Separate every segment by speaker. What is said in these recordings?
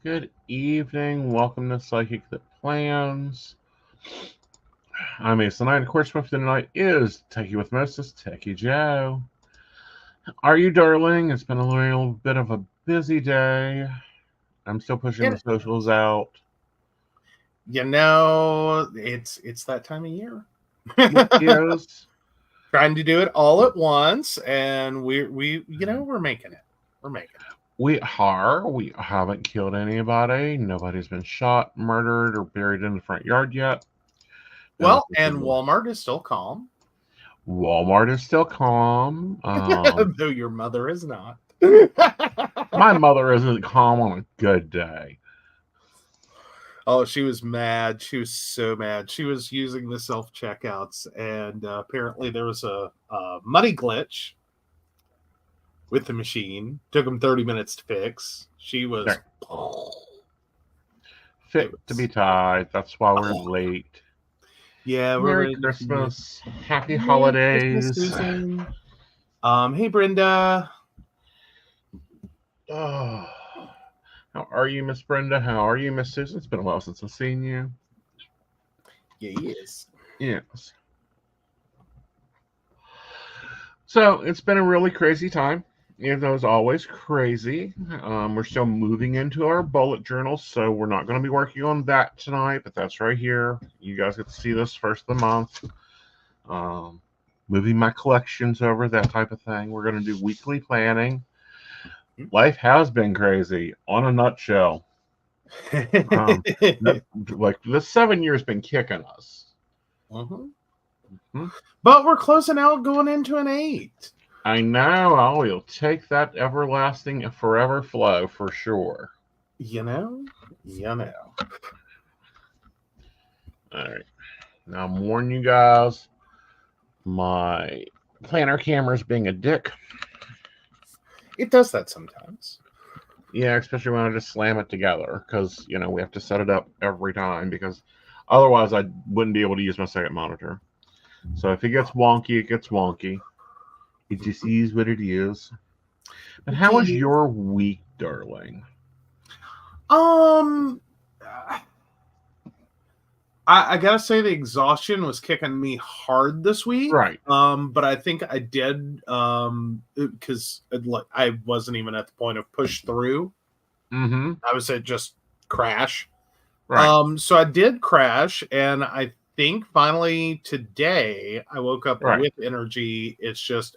Speaker 1: Good evening. Welcome to Psychic That Plans. I'm Aeson Knight. Of course, with tonight is Techie with Moses, Techie Joe. Are you, darling? It's been a little bit of a busy day. I'm still pushing the socials out.
Speaker 2: It's that time of year.
Speaker 1: Yes.
Speaker 2: Trying to do it all at once, and we're making it. We're making it.
Speaker 1: We haven't killed anybody. Nobody's been shot, murdered, or buried in the front yard yet.
Speaker 2: Well, and Walmart is still calm.
Speaker 1: Walmart is still calm.
Speaker 2: Though your mother is not.
Speaker 1: My mother isn't calm on a good day.
Speaker 2: Oh, she was mad. She was so mad. She was using the self-checkouts, and apparently there was a money glitch with the machine. Took them 30 minutes to fix. She was
Speaker 1: fit to be tied. That's why we're late.
Speaker 2: Yeah,
Speaker 1: Merry Christmas. Happy holidays.
Speaker 2: Christmas, hey Brenda.
Speaker 1: Oh, how are you, Miss Brenda? How are you, Miss Susan? It's been a while since I've seen you.
Speaker 2: Yeah, he is.
Speaker 1: Yes. So it's been a really crazy time. Even though it's always crazy, we're still moving into our bullet journals, so we're not going to be working on that tonight, but that's right here. You guys get to see this first of the month. Moving my collections over, that type of thing. We're going to do weekly planning. Life has been crazy, on a nutshell. Like this 7 years been kicking us.
Speaker 2: But we're closing out, going into an 8.
Speaker 1: I know. I will take that everlasting forever flow for sure.
Speaker 2: You know.
Speaker 1: All right. Now I'm warning you guys. My planner camera's being a dick.
Speaker 2: It does that sometimes.
Speaker 1: Yeah, especially when I just slam it together because, we have to set it up every time because otherwise I wouldn't be able to use my second monitor. So if it gets wonky, it gets wonky. It just is what it is. But how was your week, darling?
Speaker 2: I gotta say the exhaustion was kicking me hard this week.
Speaker 1: Right.
Speaker 2: But I think I did because I wasn't even at the point of push through.
Speaker 1: Mm-hmm.
Speaker 2: I was at just crash.
Speaker 1: Right.
Speaker 2: So I did crash, and I think finally today I woke up with energy. It's just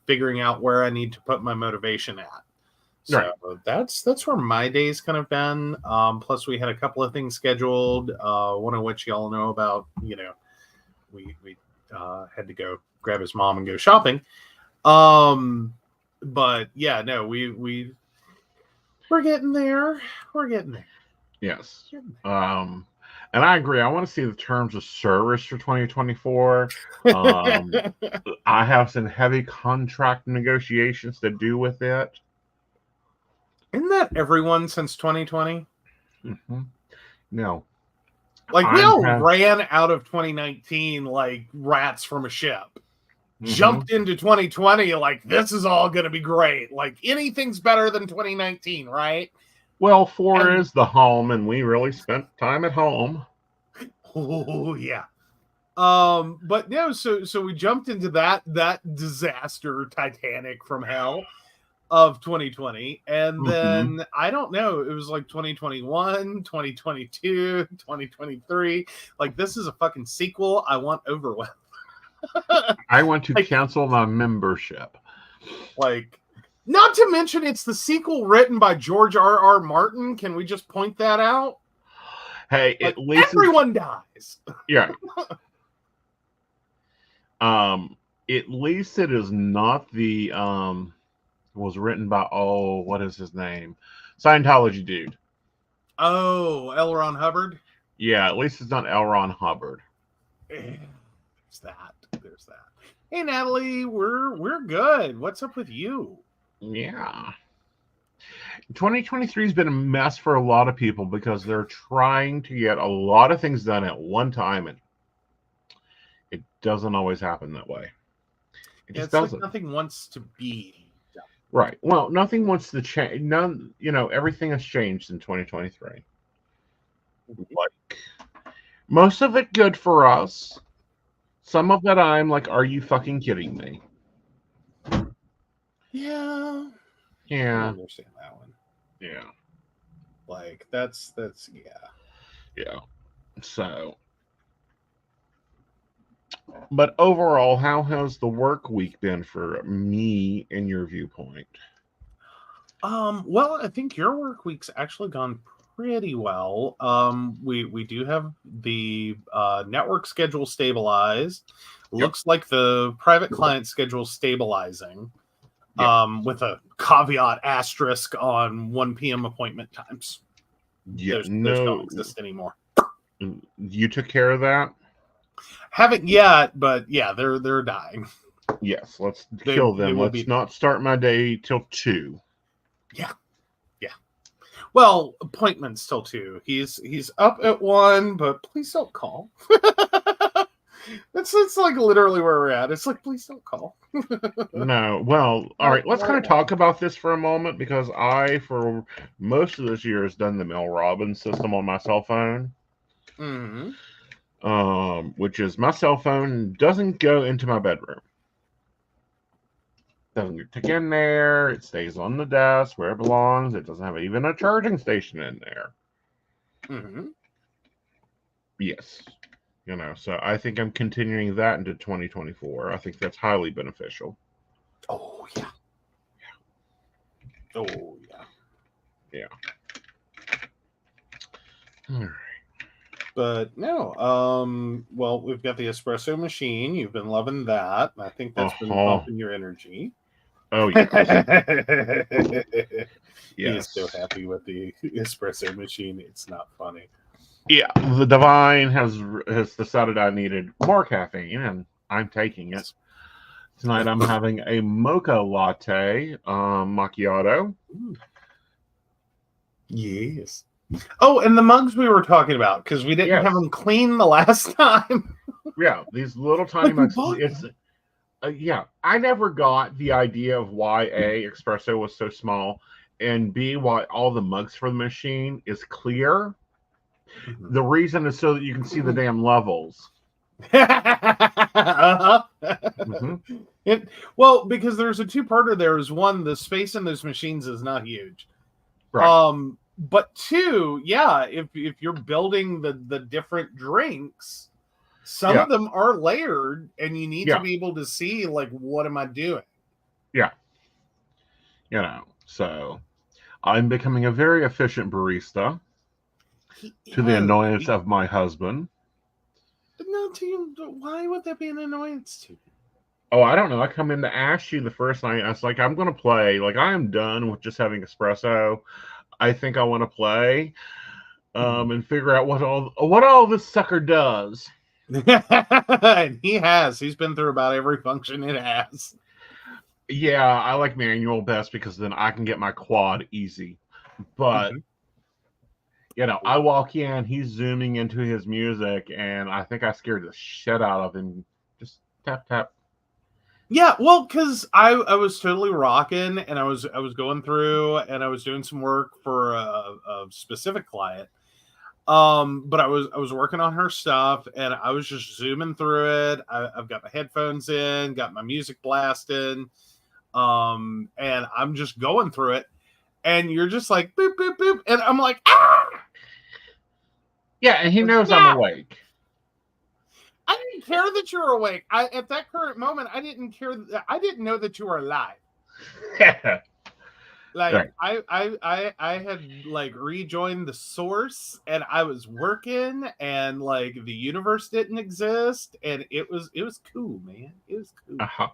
Speaker 2: figuring out where I need to put my motivation at. So that's where my day's kind of been. Plus we had a couple of things scheduled, one of which y'all know about. We had to go grab his mom and go shopping. But yeah, no, we're getting there. We're getting there.
Speaker 1: Yes. And I agree. I want to see the terms of service for 2024. I have some heavy contract negotiations to do with it.
Speaker 2: Isn't that everyone since 2020?
Speaker 1: Mm-hmm. No.
Speaker 2: Like, we all ran out of 2019 like rats from a ship. Mm-hmm. Jumped into 2020 like, this is all going to be great. Like, anything's better than 2019, right?
Speaker 1: Well, 4 is the home, and we really spent time at home.
Speaker 2: Oh, yeah. But no, so we jumped into that disaster Titanic from hell of 2020, and then I don't know, it was like 2021, 2022, 2023. Like, this is a fucking sequel I want over with.
Speaker 1: I want to cancel my membership.
Speaker 2: Like, not to mention it's the sequel written by George R.R. Martin. Can we just point that out?
Speaker 1: Hey,
Speaker 2: like,
Speaker 1: at least
Speaker 2: everyone dies.
Speaker 1: Yeah. At least it is not the was written by what is his name? Scientology dude.
Speaker 2: Oh, L. Ron Hubbard?
Speaker 1: Yeah, at least it's not L. Ron Hubbard.
Speaker 2: There's that. Hey Natalie, we're good. What's up with you?
Speaker 1: Yeah. 2023 has been a mess for a lot of people because they're trying to get a lot of things done at one time, and it doesn't always happen that way. It just doesn't.
Speaker 2: Like nothing wants to be done.
Speaker 1: Right. Well, nothing wants to change. None, everything has changed in 2023. Like, most of it good for us. Some of it I'm like, are you fucking kidding me?
Speaker 2: Yeah. I
Speaker 1: Yeah.
Speaker 2: understand that one.
Speaker 1: Yeah.
Speaker 2: Like, that's yeah.
Speaker 1: Yeah. So, but overall, how has the work week been for me in your viewpoint?
Speaker 2: Well, I think your work week's actually gone pretty well. We do have the network schedule stabilized.
Speaker 1: Yep.
Speaker 2: Looks like the private client schedule stabilizing.
Speaker 1: Yeah.
Speaker 2: With a caveat asterisk on 1 p.m. appointment times.
Speaker 1: Yeah.
Speaker 2: Those don't exist anymore.
Speaker 1: You took care of that?
Speaker 2: Haven't yet, but yeah, they're dying.
Speaker 1: Yes, let's kill them. Let's not start my day till 2.
Speaker 2: Yeah. Well, appointments till 2. He's up at 1, but please don't call. It's like literally where we're at. It's like, please don't call.
Speaker 1: No. Well, all right. Let's kind of talk about this for a moment, because I, for most of this year, has done the Mel Robbins system on my cell phone.
Speaker 2: Mm-hmm.
Speaker 1: Which is, my cell phone doesn't go into my bedroom. Doesn't get taken in there. It stays on the desk where it belongs. It doesn't have even a charging station in there.
Speaker 2: Mm-hmm.
Speaker 1: Yes. So I think I'm continuing that into 2024. I think that's highly beneficial.
Speaker 2: Oh, yeah. Oh, yeah.
Speaker 1: Yeah. All right.
Speaker 2: But no, well, we've got the espresso machine. You've been loving that. I think that's been bumping your energy.
Speaker 1: Oh, yes.
Speaker 2: He is so happy with the espresso machine. It's not funny.
Speaker 1: Yeah, the Divine has decided I needed more caffeine, and I'm taking it. Tonight I'm having a mocha latte, macchiato.
Speaker 2: Yes. Oh, and the mugs we were talking about, because we didn't have them clean the last time.
Speaker 1: Yeah, these little tiny mugs. Yeah, I never got the idea of why A, espresso was so small, and B, why all the mugs for the machine is clear. Mm-hmm. The reason is so that you can see the damn levels.
Speaker 2: Uh-huh. Mm-hmm. Well, because there's a two-parter. There's one, the space in those machines is not huge. Right. But 2, yeah, if you're building the different drinks, some of them are layered, and you need to be able to see, like, what am I doing?
Speaker 1: Yeah. So I'm becoming a very efficient barista, to the annoyance of my husband.
Speaker 2: No, to you, why would that be an annoyance to you?
Speaker 1: Oh, I don't know. I come in to ask you the first night. I was like, I'm going to play. Like, I am done with just having espresso. I think I want to play, and figure out what all this sucker does.
Speaker 2: And he's been through about every function it has.
Speaker 1: Yeah, I like manual best, because then I can get my quad easy. But I walk in, he's zooming into his music, and I think I scared the shit out of him. Just tap tap.
Speaker 2: Yeah, well, because I was totally rocking, and I was going through, and I was doing some work for a specific client. But I was working on her stuff, and I was just zooming through it. I've got my headphones in, got my music blasting, and I'm just going through it. And you're just like, boop, boop, boop. And I'm like, ah!
Speaker 1: Yeah, and he knows I'm awake.
Speaker 2: I didn't care that you were awake. At that current moment, I didn't care. I didn't know that you were alive. Like, right. I had, like, rejoined the source, and I was working, and, like, the universe didn't exist, and it was cool, man. It was cool.
Speaker 1: Uh-huh.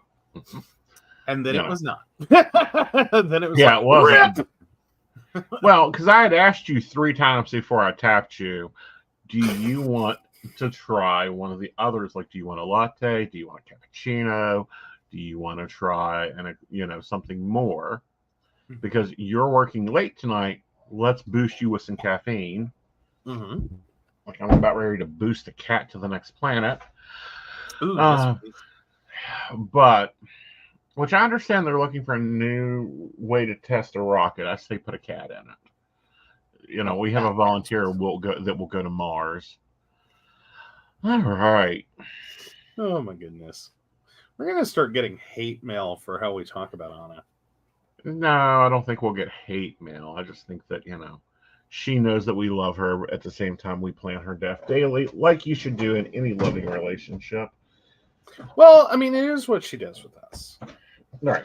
Speaker 2: And then it was not. Then it was
Speaker 1: it wasn't. Well, because I had asked you 3 times before I tapped you, do you want to try one of the others? Like, do you want a latte? Do you want a cappuccino? Do you want to try something more? Because you're working late tonight, let's boost you with some caffeine.
Speaker 2: Mm-hmm.
Speaker 1: Like, I'm about ready to boost a cat to the next planet.
Speaker 2: Ooh,
Speaker 1: but Which I understand they're looking for a new way to test a rocket. I say put a cat in it. You know,
Speaker 2: Oh,
Speaker 1: we have a volunteer that will go to Mars. All right.
Speaker 2: oh my goodness. We're going to start getting hate mail for how we talk about Anna.
Speaker 1: No, I don't think we'll get hate mail. I just think that, she knows that we love her. At the same time, we plan her death daily, like you should do in any loving relationship.
Speaker 2: Well, I mean, it is what she does with us.
Speaker 1: Right.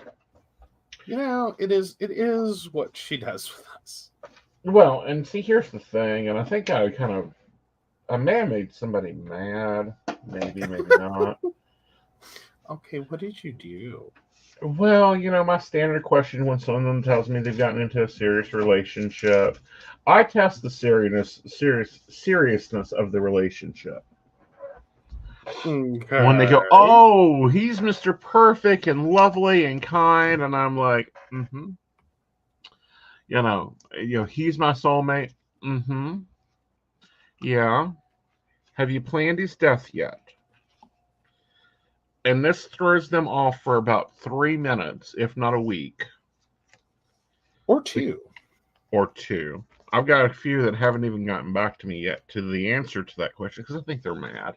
Speaker 2: It is what she does with us.
Speaker 1: Well, and see, here's the thing, and I think I may have made somebody mad. Maybe not.
Speaker 2: Okay, what did you do?
Speaker 1: Well, my standard question when someone tells me they've gotten into a serious relationship, I test the seriousness of the relationship.
Speaker 2: Okay.
Speaker 1: When they go, oh, he's Mr. Perfect and lovely and kind, and I'm like, mm-hmm. He's my soulmate. Mm-hmm. Yeah. Have you planned his death yet? And this throws them off for about 3 minutes, if not a week.
Speaker 2: Or two.
Speaker 1: I've got a few that haven't even gotten back to me yet to the answer to that question because I think they're mad.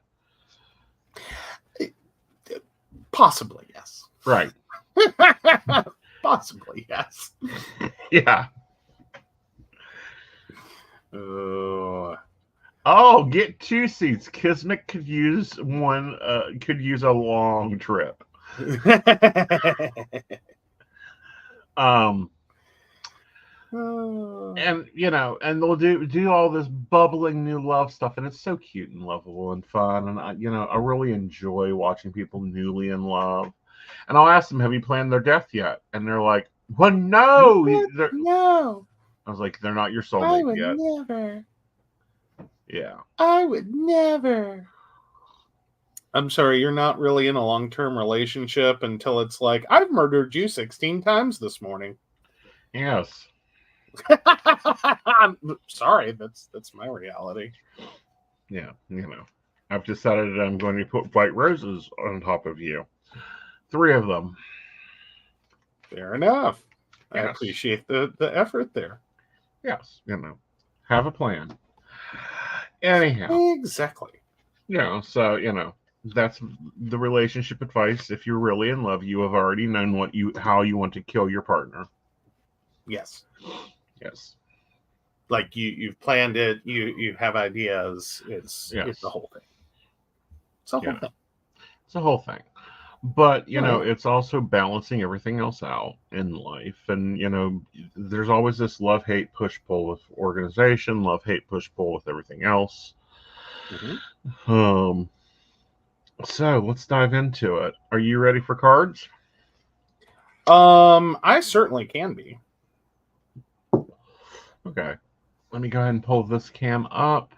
Speaker 2: Possibly, yes.
Speaker 1: Right.
Speaker 2: Possibly, yes.
Speaker 1: Yeah. Oh, get 2 seats. Kismet could use one. Could use a long trip. And and they'll do all this bubbling new love stuff, and it's so cute and lovable and fun. And I really enjoy watching people newly in love. And I'll ask them, "Have you planned their death yet?" And they're like, "Well, no,
Speaker 2: no."
Speaker 1: I was like, "They're not your soulmate yet."
Speaker 2: Never.
Speaker 1: Yeah.
Speaker 2: I would never. I'm sorry, you're not really in a long-term relationship until it's like, I've murdered you 16 times this morning.
Speaker 1: Yes.
Speaker 2: I'm sorry, that's my reality.
Speaker 1: Yeah, I've decided that I'm going to put white roses on top of you. 3 of them.
Speaker 2: Fair enough.
Speaker 1: Yes.
Speaker 2: I appreciate the effort there.
Speaker 1: Yes, have a plan. Anyhow.
Speaker 2: Exactly.
Speaker 1: So, that's the relationship advice. If you're really in love, you have already known how you want to kill your partner.
Speaker 2: Yes.
Speaker 1: Yes.
Speaker 2: Like you've planned it, you have ideas. It's the whole thing. It's the whole thing.
Speaker 1: It's the whole thing. But, it's also balancing everything else out in life. And, there's always this love-hate push-pull with organization, love-hate push-pull with everything else.
Speaker 2: Mm-hmm.
Speaker 1: So let's dive into it. Are you ready for cards?
Speaker 2: I certainly can be.
Speaker 1: Okay. Let me go ahead and pull this cam up.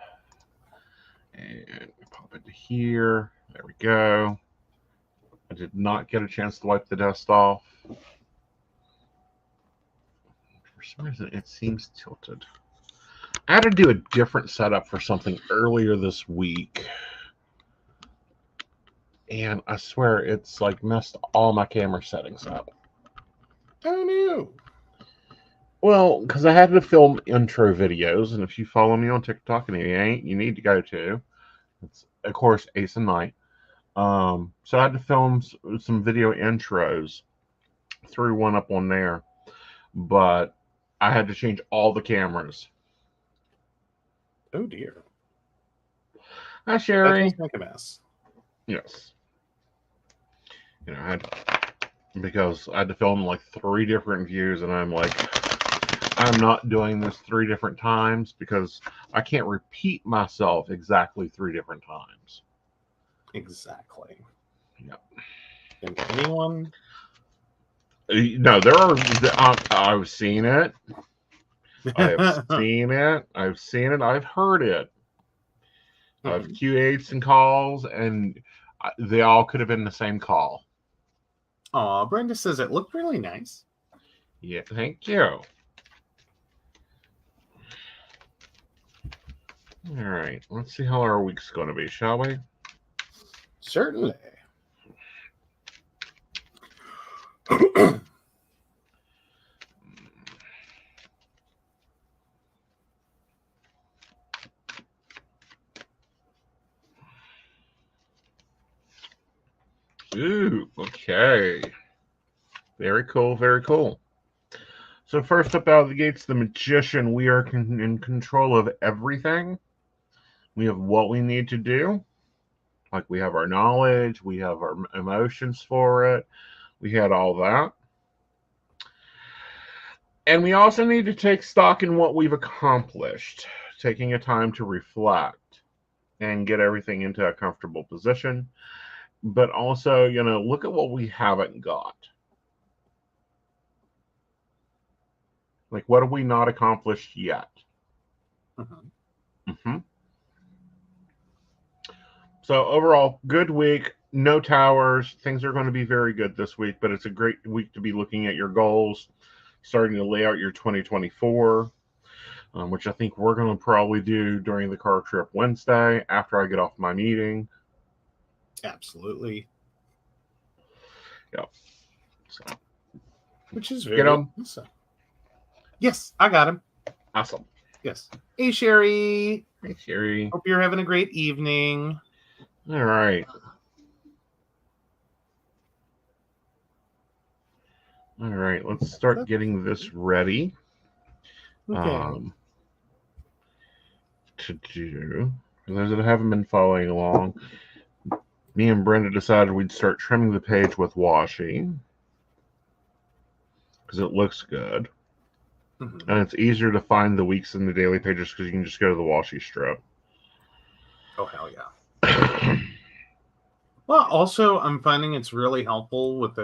Speaker 1: And pop it to here. There we go. I did not get a chance to wipe the dust off. For some reason, it seems tilted. I had to do a different setup for something earlier this week. And I swear it's like messed all my camera settings up.
Speaker 2: Oh, no.
Speaker 1: Well, because I had to film intro videos, and if you follow me on TikTok and you ain't, you need to go to. It's, of course, Aeson Knight. So I had to film some video intros. Threw one up on there. But I had to change all the cameras.
Speaker 2: Oh, dear.
Speaker 1: Hi, Sherry.
Speaker 2: That seems like a mess.
Speaker 1: Yes. Because I had to film like 3 different views, and I'm like, I'm not doing this 3 different times because I can't repeat myself exactly 3 different times.
Speaker 2: Exactly.
Speaker 1: Yep.
Speaker 2: Can anyone?
Speaker 1: No, there are. I've seen it. I've seen it. I've seen it. I've heard it. I've QA'd some calls, and they all could have been the same call.
Speaker 2: Aw, Brenda says it looked really nice.
Speaker 1: Yeah, thank you. All right, let's see how our week's going to be, shall we?
Speaker 2: Certainly.
Speaker 1: Ooh, okay. Very cool, very cool. So first up out of the gates, the Magician. We are in control of everything. We have what we need to do. Like, we have our knowledge, we have our emotions for it. We had all that. And we also need to take stock in what we've accomplished, taking a time to reflect and get everything into a comfortable position. But also, look at what we haven't got. Like, what have we not accomplished yet? So overall, good week. No towers. Things are going to be very good this week, but it's a great week to be looking at your goals, starting to lay out your 2024, which I think we're going to probably do during the car trip Wednesday after I get off my meeting.
Speaker 2: Absolutely.
Speaker 1: Yep. So,
Speaker 2: which is very awesome. Yes, I got him.
Speaker 1: Awesome.
Speaker 2: Yes. Hey, Sherry.
Speaker 1: Hey, Sherry.
Speaker 2: Hope you're having a great evening.
Speaker 1: All right. All right. Let's start getting this ready.
Speaker 2: Okay.
Speaker 1: To do. For those that haven't been following along, me and Brenda decided we'd start trimming the page with washi because it looks good. And it's easier to find the weeks in the daily pages because you can just go to the washi strip.
Speaker 2: Oh, hell yeah. Well, also, I'm finding it's really helpful with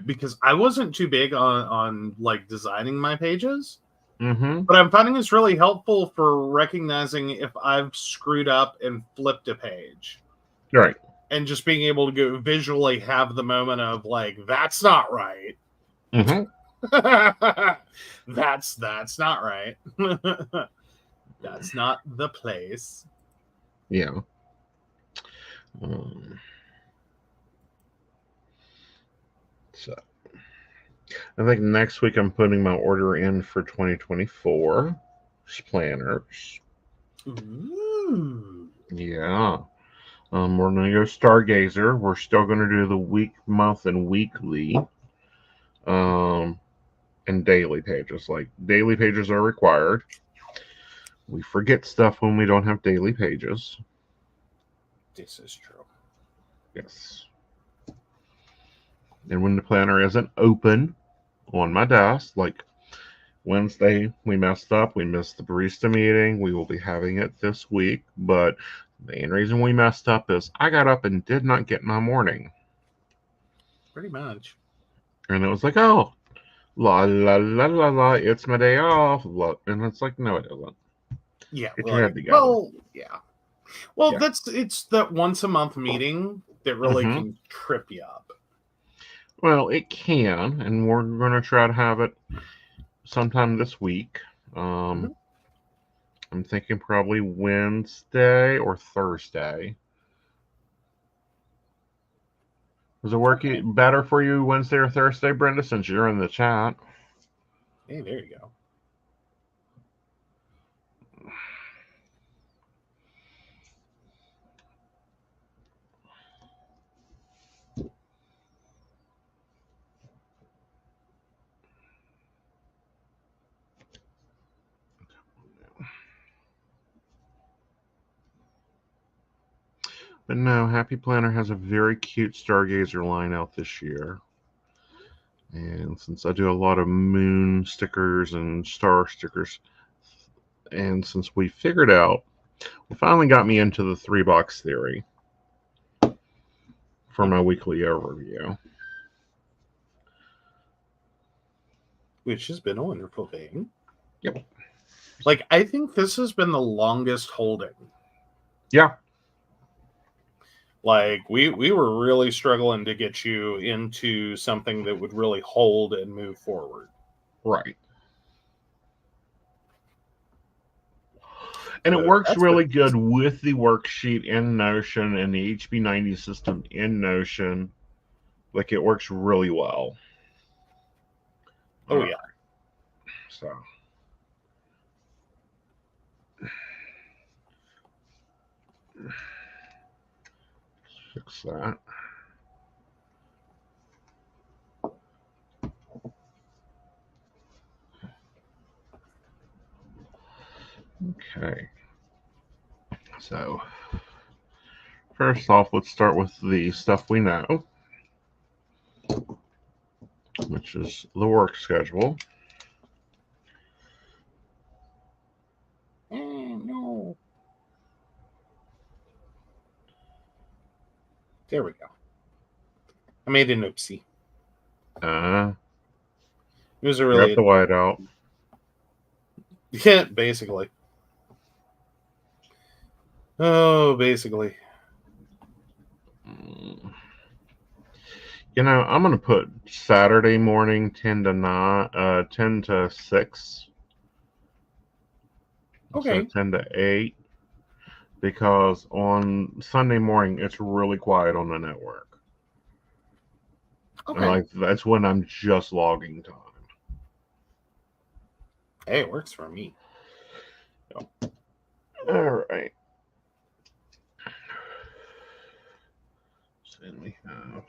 Speaker 2: because I wasn't too big on like designing my pages, but I'm finding it's really helpful for recognizing if I've screwed up and flipped a page.
Speaker 1: Right.
Speaker 2: And just being able to go visually have the moment of like, that's not right. That's not right. That's not the place.
Speaker 1: Yeah. So I think next week I'm putting my order in for 2024 planners.
Speaker 2: Ooh.
Speaker 1: Yeah. We're going to go Stargazer. We're still going to do the week, month, and weekly. And daily pages. Like, daily pages are required. We forget stuff when we don't have daily pages.
Speaker 2: This is true.
Speaker 1: Yes. And when the planner isn't open on my desk, like Wednesday, we messed up. We missed the barista meeting. We will be having it this week. But the main reason we messed up is I got up and did not get my morning.
Speaker 2: Pretty much.
Speaker 1: And it was like, oh, la la la la la, it's my day off. And it's like, no, it isn't.
Speaker 2: Yeah.
Speaker 1: Get your head together.
Speaker 2: Well, yeah. Well, yeah. It's that once a month meeting that really can trip you up.
Speaker 1: Well, it can, and we're going to try to have it sometime this week. I'm thinking probably Wednesday or Thursday. Does it work better for you Wednesday or Thursday, Brenda, since you're in the chat?
Speaker 2: Hey, there you go.
Speaker 1: But no, Happy Planner has a very cute Stargazer line out this year. And since I do a lot of moon stickers and star stickers, and since we figured out, we finally got me into the 3-box theory for my weekly overview.
Speaker 2: Which has been a wonderful thing.
Speaker 1: Yep.
Speaker 2: Like, I think this has been the longest holding.
Speaker 1: Yeah.
Speaker 2: Like, we were really struggling to get you into something that would really hold and move forward.
Speaker 1: Right. And it works really good with the worksheet in Notion and the HB90 system in Notion. Like, it works really well.
Speaker 2: Oh, yeah.
Speaker 1: So. Fix that. Okay. So, first off, let's start with the stuff we know, which is the work schedule.
Speaker 2: No. There we go. I made an oopsie. It was a really...
Speaker 1: Grab the white out.
Speaker 2: Yeah, basically. Oh, basically.
Speaker 1: You know, I'm going to put Saturday morning 10 to 6.
Speaker 2: Okay.
Speaker 1: So 10 to 8. Because on Sunday morning, it's really quiet on the network.
Speaker 2: Okay.
Speaker 1: And like, that's when I'm just logging time.
Speaker 2: Hey, it works for me.
Speaker 1: All right. So then we have...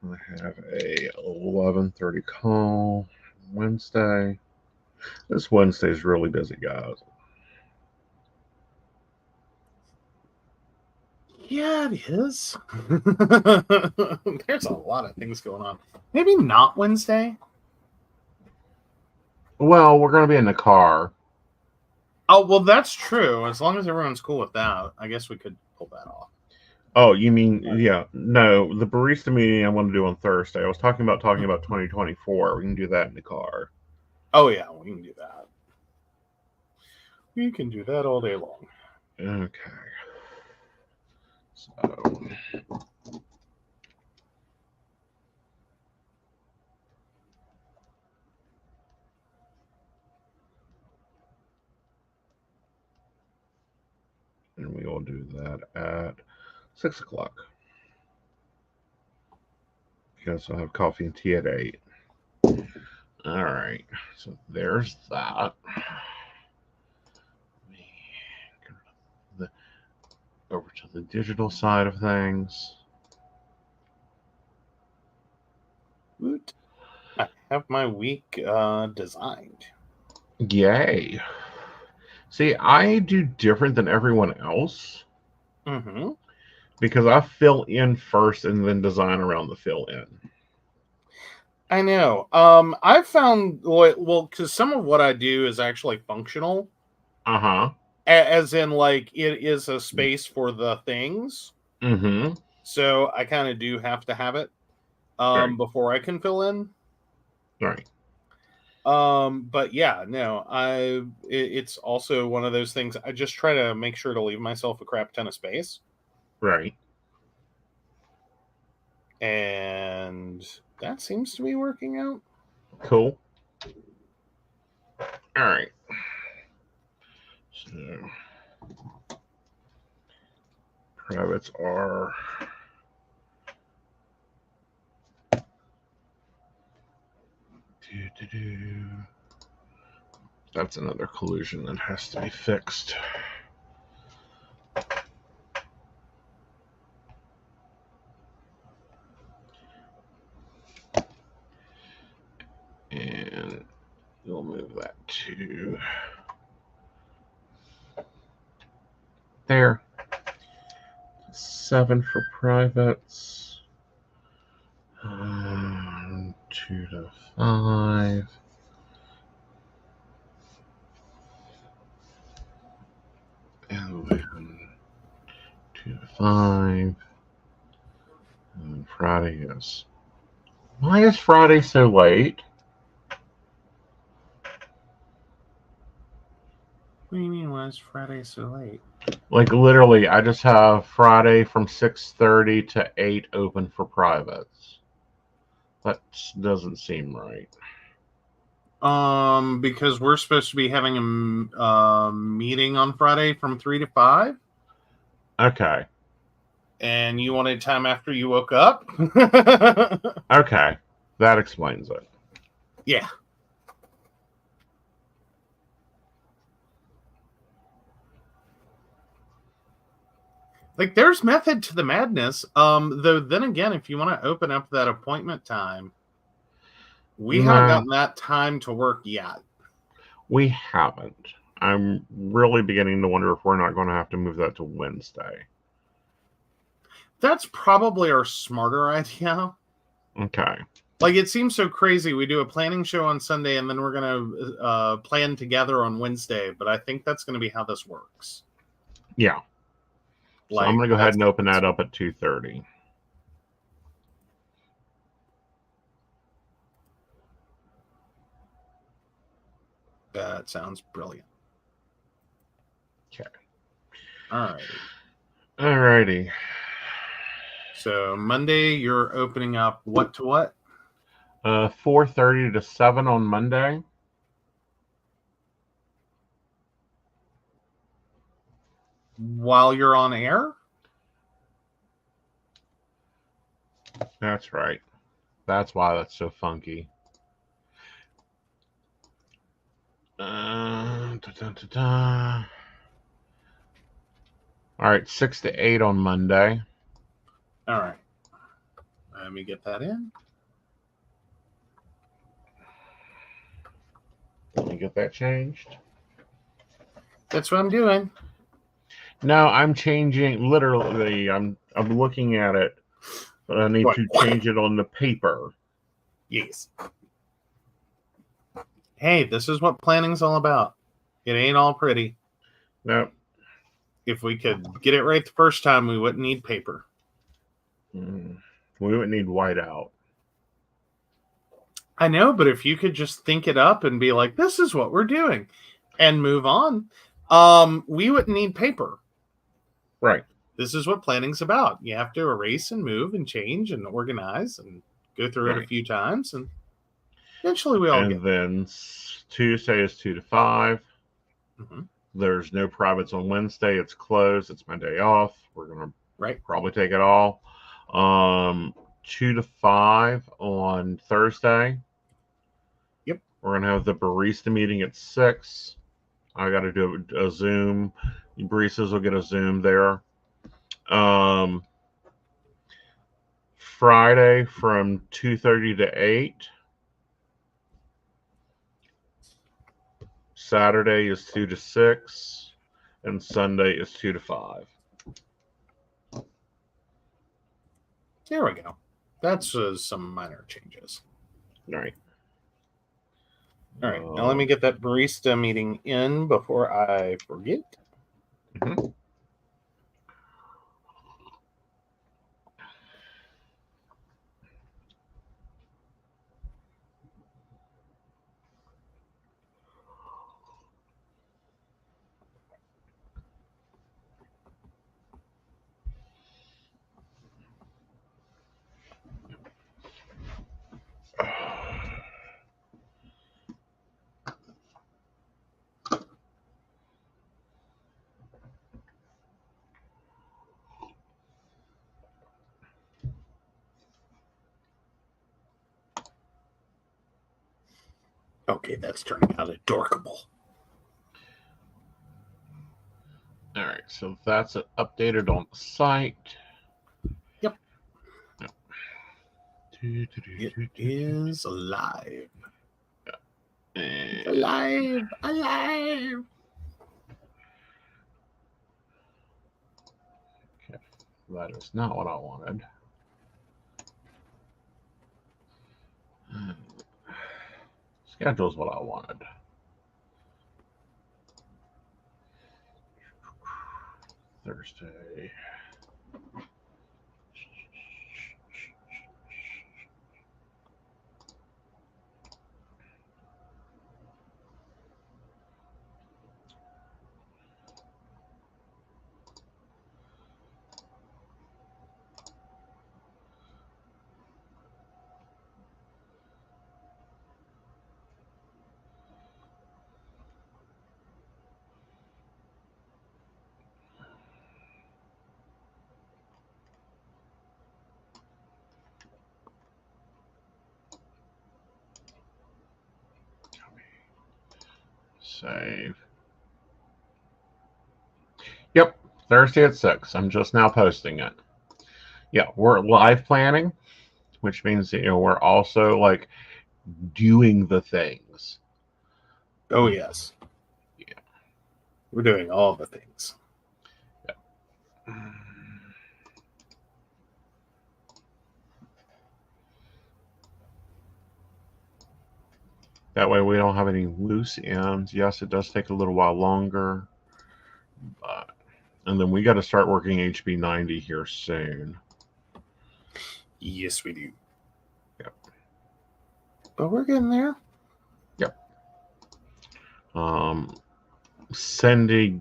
Speaker 1: I have a 11:30 call Wednesday. This Wednesday is really busy, guys.
Speaker 2: Yeah, it is. There's a lot of things going on. Maybe not Wednesday.
Speaker 1: Well, we're going to be in the car.
Speaker 2: Oh, well, that's true. As long as everyone's cool with that, I guess we could pull that off.
Speaker 1: Oh, you mean, yeah. No, the barista meeting I want to do on Thursday. I was talking about 2024. We can do that in the car.
Speaker 2: Oh, yeah, we can do that. We can do that all day long.
Speaker 1: Okay. So... and we will do that at 6 o'clock. Because I'll have coffee and tea at 8. All right. So there's that. Over to the digital side of things.
Speaker 2: I have my week designed.
Speaker 1: Yay. See, I do different than everyone else.
Speaker 2: Mm-hmm.
Speaker 1: Because I fill in first and then design around the fill in.
Speaker 2: I know. I've found, well, because some of what I do is actually functional.
Speaker 1: Uh-huh.
Speaker 2: As in, like, it is a space for the things.
Speaker 1: Mm-hmm.
Speaker 2: So I kind of do have to have it
Speaker 1: Right.
Speaker 2: before I can fill in.
Speaker 1: Right.
Speaker 2: But yeah, no, it's also one of those things. I just try to make sure to leave myself a crap ton of space.
Speaker 1: Right.
Speaker 2: And that seems to be working out.
Speaker 1: Cool. All right. So privates are that's another collusion that has to be fixed. And we'll move that to there. 7 for privates. 2 to 5. And then 2 to 5. And Friday is. Why is Friday so late?
Speaker 2: What do you mean, why is Friday so late?
Speaker 1: Like, literally, I just have Friday from 6:30 to 8 open for privates. That doesn't seem right.
Speaker 2: Because we're supposed to be having a meeting on Friday from 3 to 5.
Speaker 1: Okay.
Speaker 2: And you wanted time after you woke up?
Speaker 1: Okay. That explains it.
Speaker 2: Yeah. Like, there's method to the madness. Though then again, if you want to open up that appointment time, we haven't gotten that time to work yet.
Speaker 1: We haven't. I'm really beginning to wonder if we're not going to have to move that to Wednesday.
Speaker 2: That's probably our smarter idea.
Speaker 1: Okay.
Speaker 2: Like, it seems so crazy. We do a planning show on Sunday, and then we're going to plan together on Wednesday. But I think that's going to be how this works.
Speaker 1: Yeah. So I'm going to go ahead and open that up at 2:30.
Speaker 2: That sounds brilliant.
Speaker 1: Okay.
Speaker 2: Alrighty. So Monday, you're opening up what to what?
Speaker 1: 4:30 to 7 on Monday.
Speaker 2: While you're on air?
Speaker 1: That's right. That's why that's so funky. All right, 6 to 8 on Monday.
Speaker 2: All right. Let me get that in.
Speaker 1: Let me get that changed.
Speaker 2: That's what I'm doing.
Speaker 1: No, I'm changing. Literally, I'm looking at it, but I need to change it on the paper.
Speaker 2: Yes. Hey, this is what planning's all about. It ain't all pretty.
Speaker 1: Nope.
Speaker 2: If we could get it right the first time, we wouldn't need paper.
Speaker 1: We wouldn't need whiteout.
Speaker 2: I know, but if you could just think it up and be like, this is what we're doing, and move on, we wouldn't need paper.
Speaker 1: Right.
Speaker 2: This is what planning's about. You have to erase and move and change and organize and go through it a few times, and eventually we all get it.
Speaker 1: And then Tuesday is 2 to 5.
Speaker 2: Mm-hmm.
Speaker 1: There's no privates on Wednesday. It's closed. It's my day off. We're going to probably take it all. 2 to 5 on Thursday.
Speaker 2: Yep.
Speaker 1: We're going to have the barista meeting at 6. I got to do a Zoom. Baristas will get a Zoom there. Friday from 2:30 to 8. Saturday is 2 to 6. And Sunday is 2 to 5.
Speaker 2: There we go. That's some minor changes.
Speaker 1: All right.
Speaker 2: Now let me get that barista meeting in before I forget.
Speaker 1: Mm-hmm.
Speaker 2: Okay, that's turning out adorable.
Speaker 1: All right, so that's updated on the site.
Speaker 2: Yep. It is alive. It's alive. Alive.
Speaker 1: Okay, that is not what I wanted. Schedule is what I wanted. Thursday. Save. Yep, Thursday at 6. I'm just now posting it. Yeah, we're live planning, which means we're also like doing the things.
Speaker 2: Oh yes.
Speaker 1: Yeah.
Speaker 2: We're doing all the things.
Speaker 1: Yeah. That way we don't have any loose ends. Yes, it does take a little while longer. And then we got to start working HB 90 here soon.
Speaker 2: Yes, we do.
Speaker 1: Yep.
Speaker 2: But we're getting there.
Speaker 1: Yep. Cindy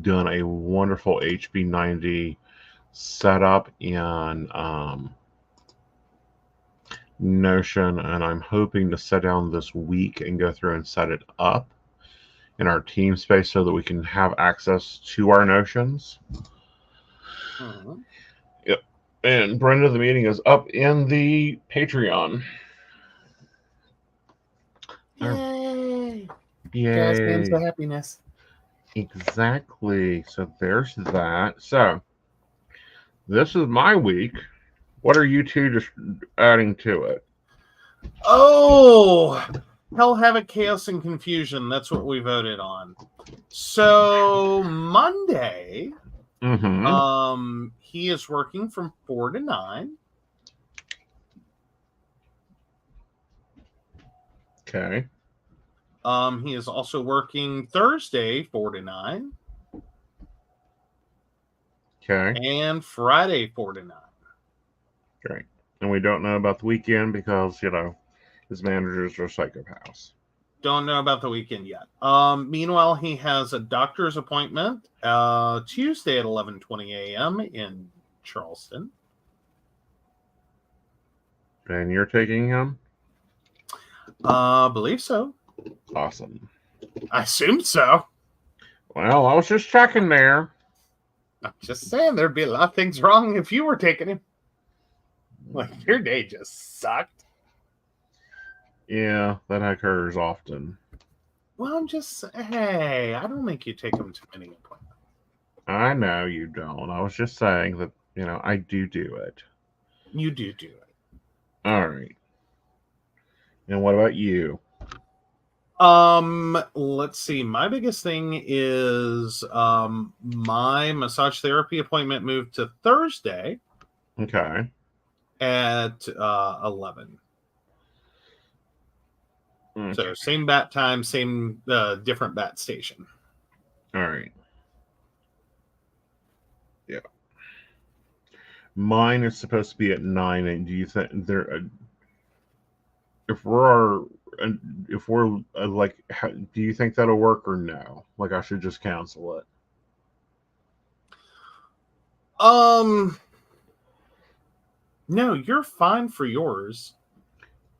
Speaker 1: done a wonderful HB 90 setup in Notion, and I'm hoping to sit down this week and go through and set it up in our team space so that we can have access to our Notions. Yep. And Brenda, the meeting is up in the Patreon.
Speaker 2: Yay!
Speaker 1: Yay!
Speaker 2: Jazz of happiness.
Speaker 1: Exactly. So there's that. So this is my week. What are you two just adding to it?
Speaker 2: Oh, Hell, Havoc, Chaos, and Confusion. That's what we voted on. So Monday, he is working from 4 to 9.
Speaker 1: Okay.
Speaker 2: He is also working Thursday, 4 to 9.
Speaker 1: Okay.
Speaker 2: And Friday, 4 to 9.
Speaker 1: Great. And we don't know about the weekend because, his managers are psychopaths.
Speaker 2: Don't know about the weekend yet. Meanwhile, he has a doctor's appointment Tuesday at 11:20 a.m. in Charleston.
Speaker 1: And you're taking him?
Speaker 2: Believe so.
Speaker 1: Awesome.
Speaker 2: I assumed so.
Speaker 1: Well, I was just checking there.
Speaker 2: I'm just saying there'd be a lot of things wrong if you were taking him. Like, your day just sucked.
Speaker 1: Yeah, that occurs often.
Speaker 2: Well, hey, I don't make you take him to many appointments.
Speaker 1: I know you don't. I was just saying that, I do it.
Speaker 2: You do it.
Speaker 1: All right. And what about you?
Speaker 2: Let's see. My biggest thing is my massage therapy appointment moved to Thursday.
Speaker 1: Okay.
Speaker 2: At 11.
Speaker 1: Okay.
Speaker 2: So same bat time, same different bat station.
Speaker 1: All right. Yeah. Mine is supposed to be at 9. And do you think if we're do you think that'll work or no? Like, I should just cancel it?
Speaker 2: No, you're fine for yours.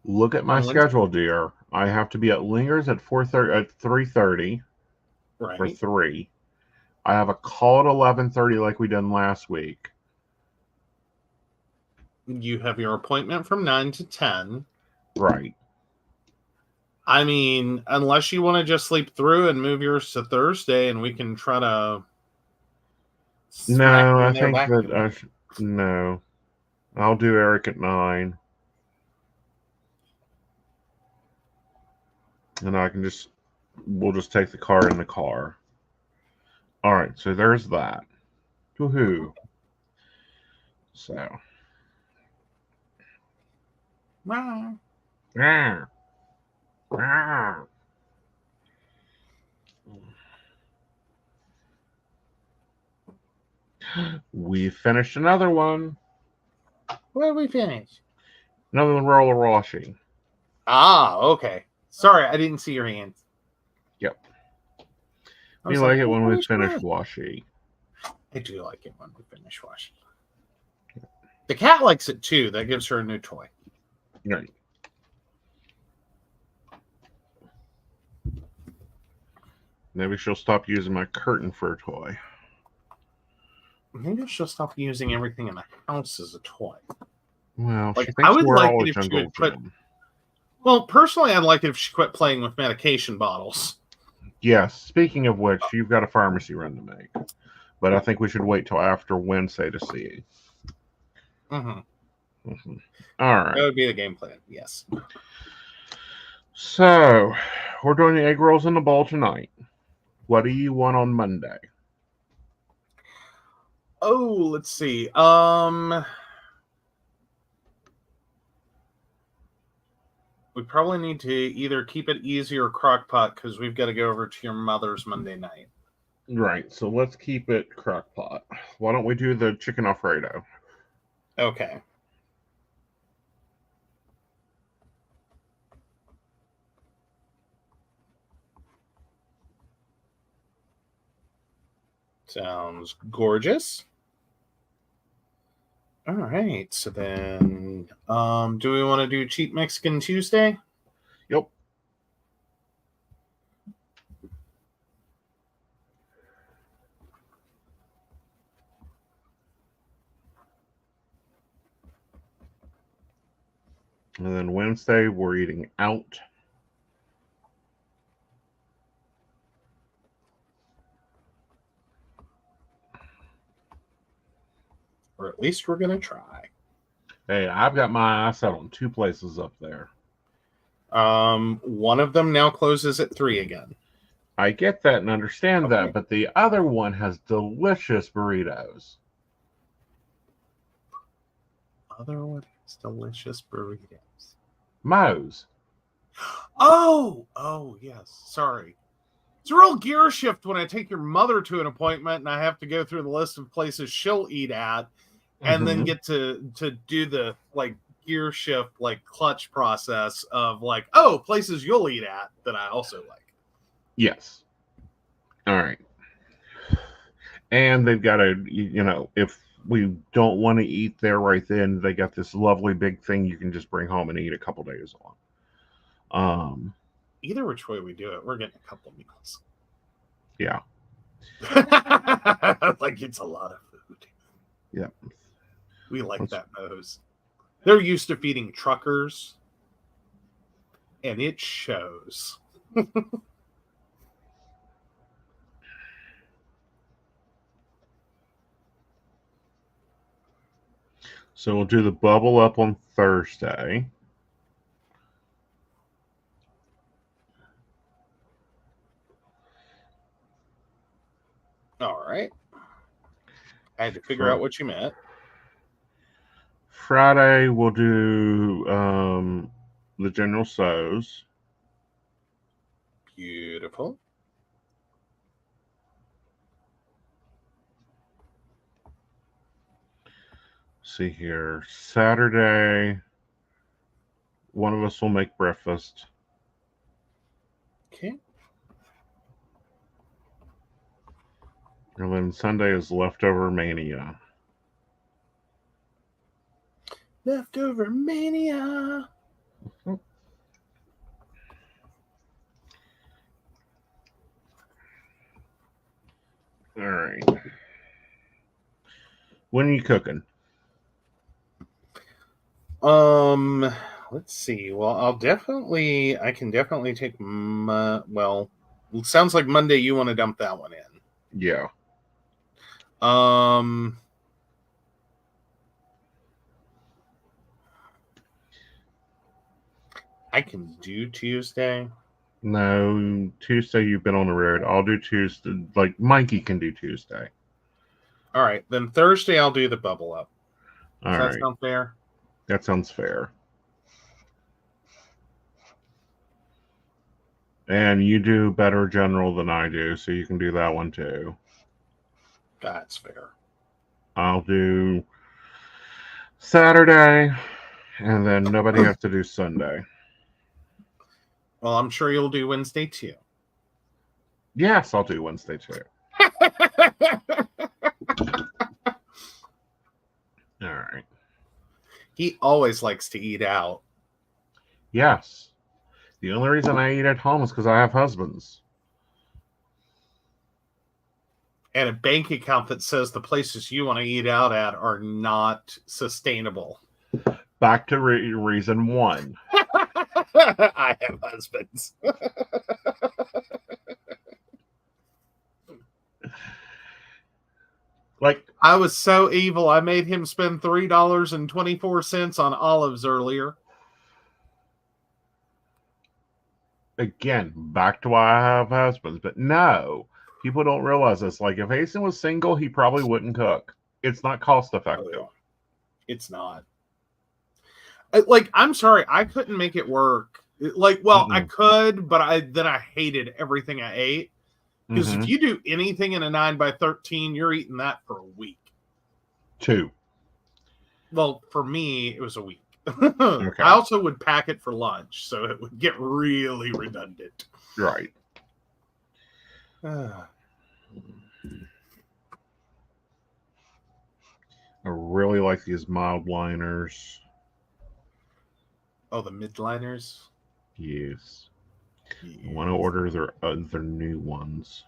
Speaker 1: Look at my schedule, dear. I have to be at Lingers at 3:30.
Speaker 2: Right.
Speaker 1: For 3. I have a call at 11:30 like we did last week.
Speaker 2: You have your appointment from 9 to 10.
Speaker 1: Right.
Speaker 2: I mean, unless you want to just sleep through and move yours to Thursday and we can try to...
Speaker 1: No, I think that no. I'll do Eric at 9. And we'll just take the car in the car. All right, so there's that. Woohoo. So.
Speaker 2: Wow.
Speaker 1: Yeah. Ah. We finished another one.
Speaker 2: What did we finish?
Speaker 1: Another roller washing.
Speaker 2: Ah, okay. Sorry, I didn't see your hands.
Speaker 1: Yep. You like it when we finish washi.
Speaker 2: I do like it when we finish washi. The cat likes it too. That gives her a new toy.
Speaker 1: Right. Maybe she'll stop using my curtain for a toy.
Speaker 2: Maybe she'll stop using everything in the house as a toy.
Speaker 1: Well,
Speaker 2: like,
Speaker 1: she thinks
Speaker 2: I would
Speaker 1: we're
Speaker 2: like
Speaker 1: all
Speaker 2: it
Speaker 1: a
Speaker 2: if she
Speaker 1: jungle
Speaker 2: would quit.
Speaker 1: gym.
Speaker 2: Well, personally, I'd like it if she quit playing with medication bottles.
Speaker 1: Yes. Speaking of which, you've got a pharmacy run to make, but I think we should wait till after Wednesday to see.
Speaker 2: Mm-hmm.
Speaker 1: Mm-hmm. All right.
Speaker 2: That would be the game plan. Yes.
Speaker 1: So we're doing the egg rolls in the bowl tonight. What do you want on Monday?
Speaker 2: Oh, let's see. We probably need to either keep it easy or crock pot because we've got to go over to your mother's Monday night.
Speaker 1: Right, so let's keep it crock pot. Why don't we do the chicken Alfredo?
Speaker 2: Okay. Sounds gorgeous. All right, so then, do we want to do Cheap Mexican Tuesday?
Speaker 1: Yep. And then Wednesday, we're eating out.
Speaker 2: Or at least we're going to try.
Speaker 1: Hey, I've got my eye set on 2 places up there.
Speaker 2: One of them now closes at 3 again.
Speaker 1: I get that and understand that, but the other one has delicious burritos.
Speaker 2: Other one has delicious burritos.
Speaker 1: Moe's.
Speaker 2: Oh, yes. Sorry. It's a real gear shift when I take your mother to an appointment and I have to go through the list of places she'll eat at and then get to do the like gear shift, like clutch process of like, oh, places you'll eat at that I also like.
Speaker 1: Yes. All right. And they've got if we don't want to eat there right then, they got this lovely big thing you can just bring home and eat a couple days on.
Speaker 2: Either which way we do it, we're getting a couple meals.
Speaker 1: Yeah.
Speaker 2: Like it's a lot of food.
Speaker 1: Yeah.
Speaker 2: We like that nose. They're used to feeding truckers, and it shows.
Speaker 1: So we'll do the bubble up on Thursday.
Speaker 2: All right. I had to figure out what you meant.
Speaker 1: Friday we'll do the General So's.
Speaker 2: Beautiful.
Speaker 1: See here. Saturday, one of us will make breakfast.
Speaker 2: Okay.
Speaker 1: And then Sunday is leftover mania.
Speaker 2: Leftover mania.
Speaker 1: All right. When are you cooking?
Speaker 2: Let's see. Well, I can definitely take it sounds like Monday you want to dump that one in.
Speaker 1: Yeah.
Speaker 2: I can do Tuesday.
Speaker 1: No, Tuesday you've been on the road. I'll do Tuesday. Like Mikey can do Tuesday.
Speaker 2: All right, then Thursday I'll do the bubble up. Does that sound fair?
Speaker 1: That sounds fair. And you do better general than I do, so you can do that one too.
Speaker 2: That's fair.
Speaker 1: I'll do Saturday, and then nobody has to do Sunday.
Speaker 2: Well, I'm sure you'll do Wednesday too.
Speaker 1: Yes, I'll do Wednesday too. All right.
Speaker 2: He always likes to eat out.
Speaker 1: Yes. The only reason I eat at home is because I have husbands.
Speaker 2: And a bank account that says the places you want to eat out at are not sustainable.
Speaker 1: Back to reason one.
Speaker 2: I have husbands. I was so evil. I made him spend $3.24 on olives earlier.
Speaker 1: Again, back to why I have husbands. But no, people don't realize this. Like, if Aeson was single, he probably wouldn't cook. It's not cost effective.
Speaker 2: Oh, it's not. I'm sorry, I couldn't make it work. I could, but I hated everything I ate. Because if you do anything in a 9x13, you're eating that for a week.
Speaker 1: 2.
Speaker 2: Well, for me, it was a week.
Speaker 1: Okay.
Speaker 2: I also would pack it for lunch, so it would get really redundant.
Speaker 1: Right.
Speaker 2: Uh,
Speaker 1: I really like these mild liners.
Speaker 2: Oh, the midliners?
Speaker 1: Yes. I want to order their new ones.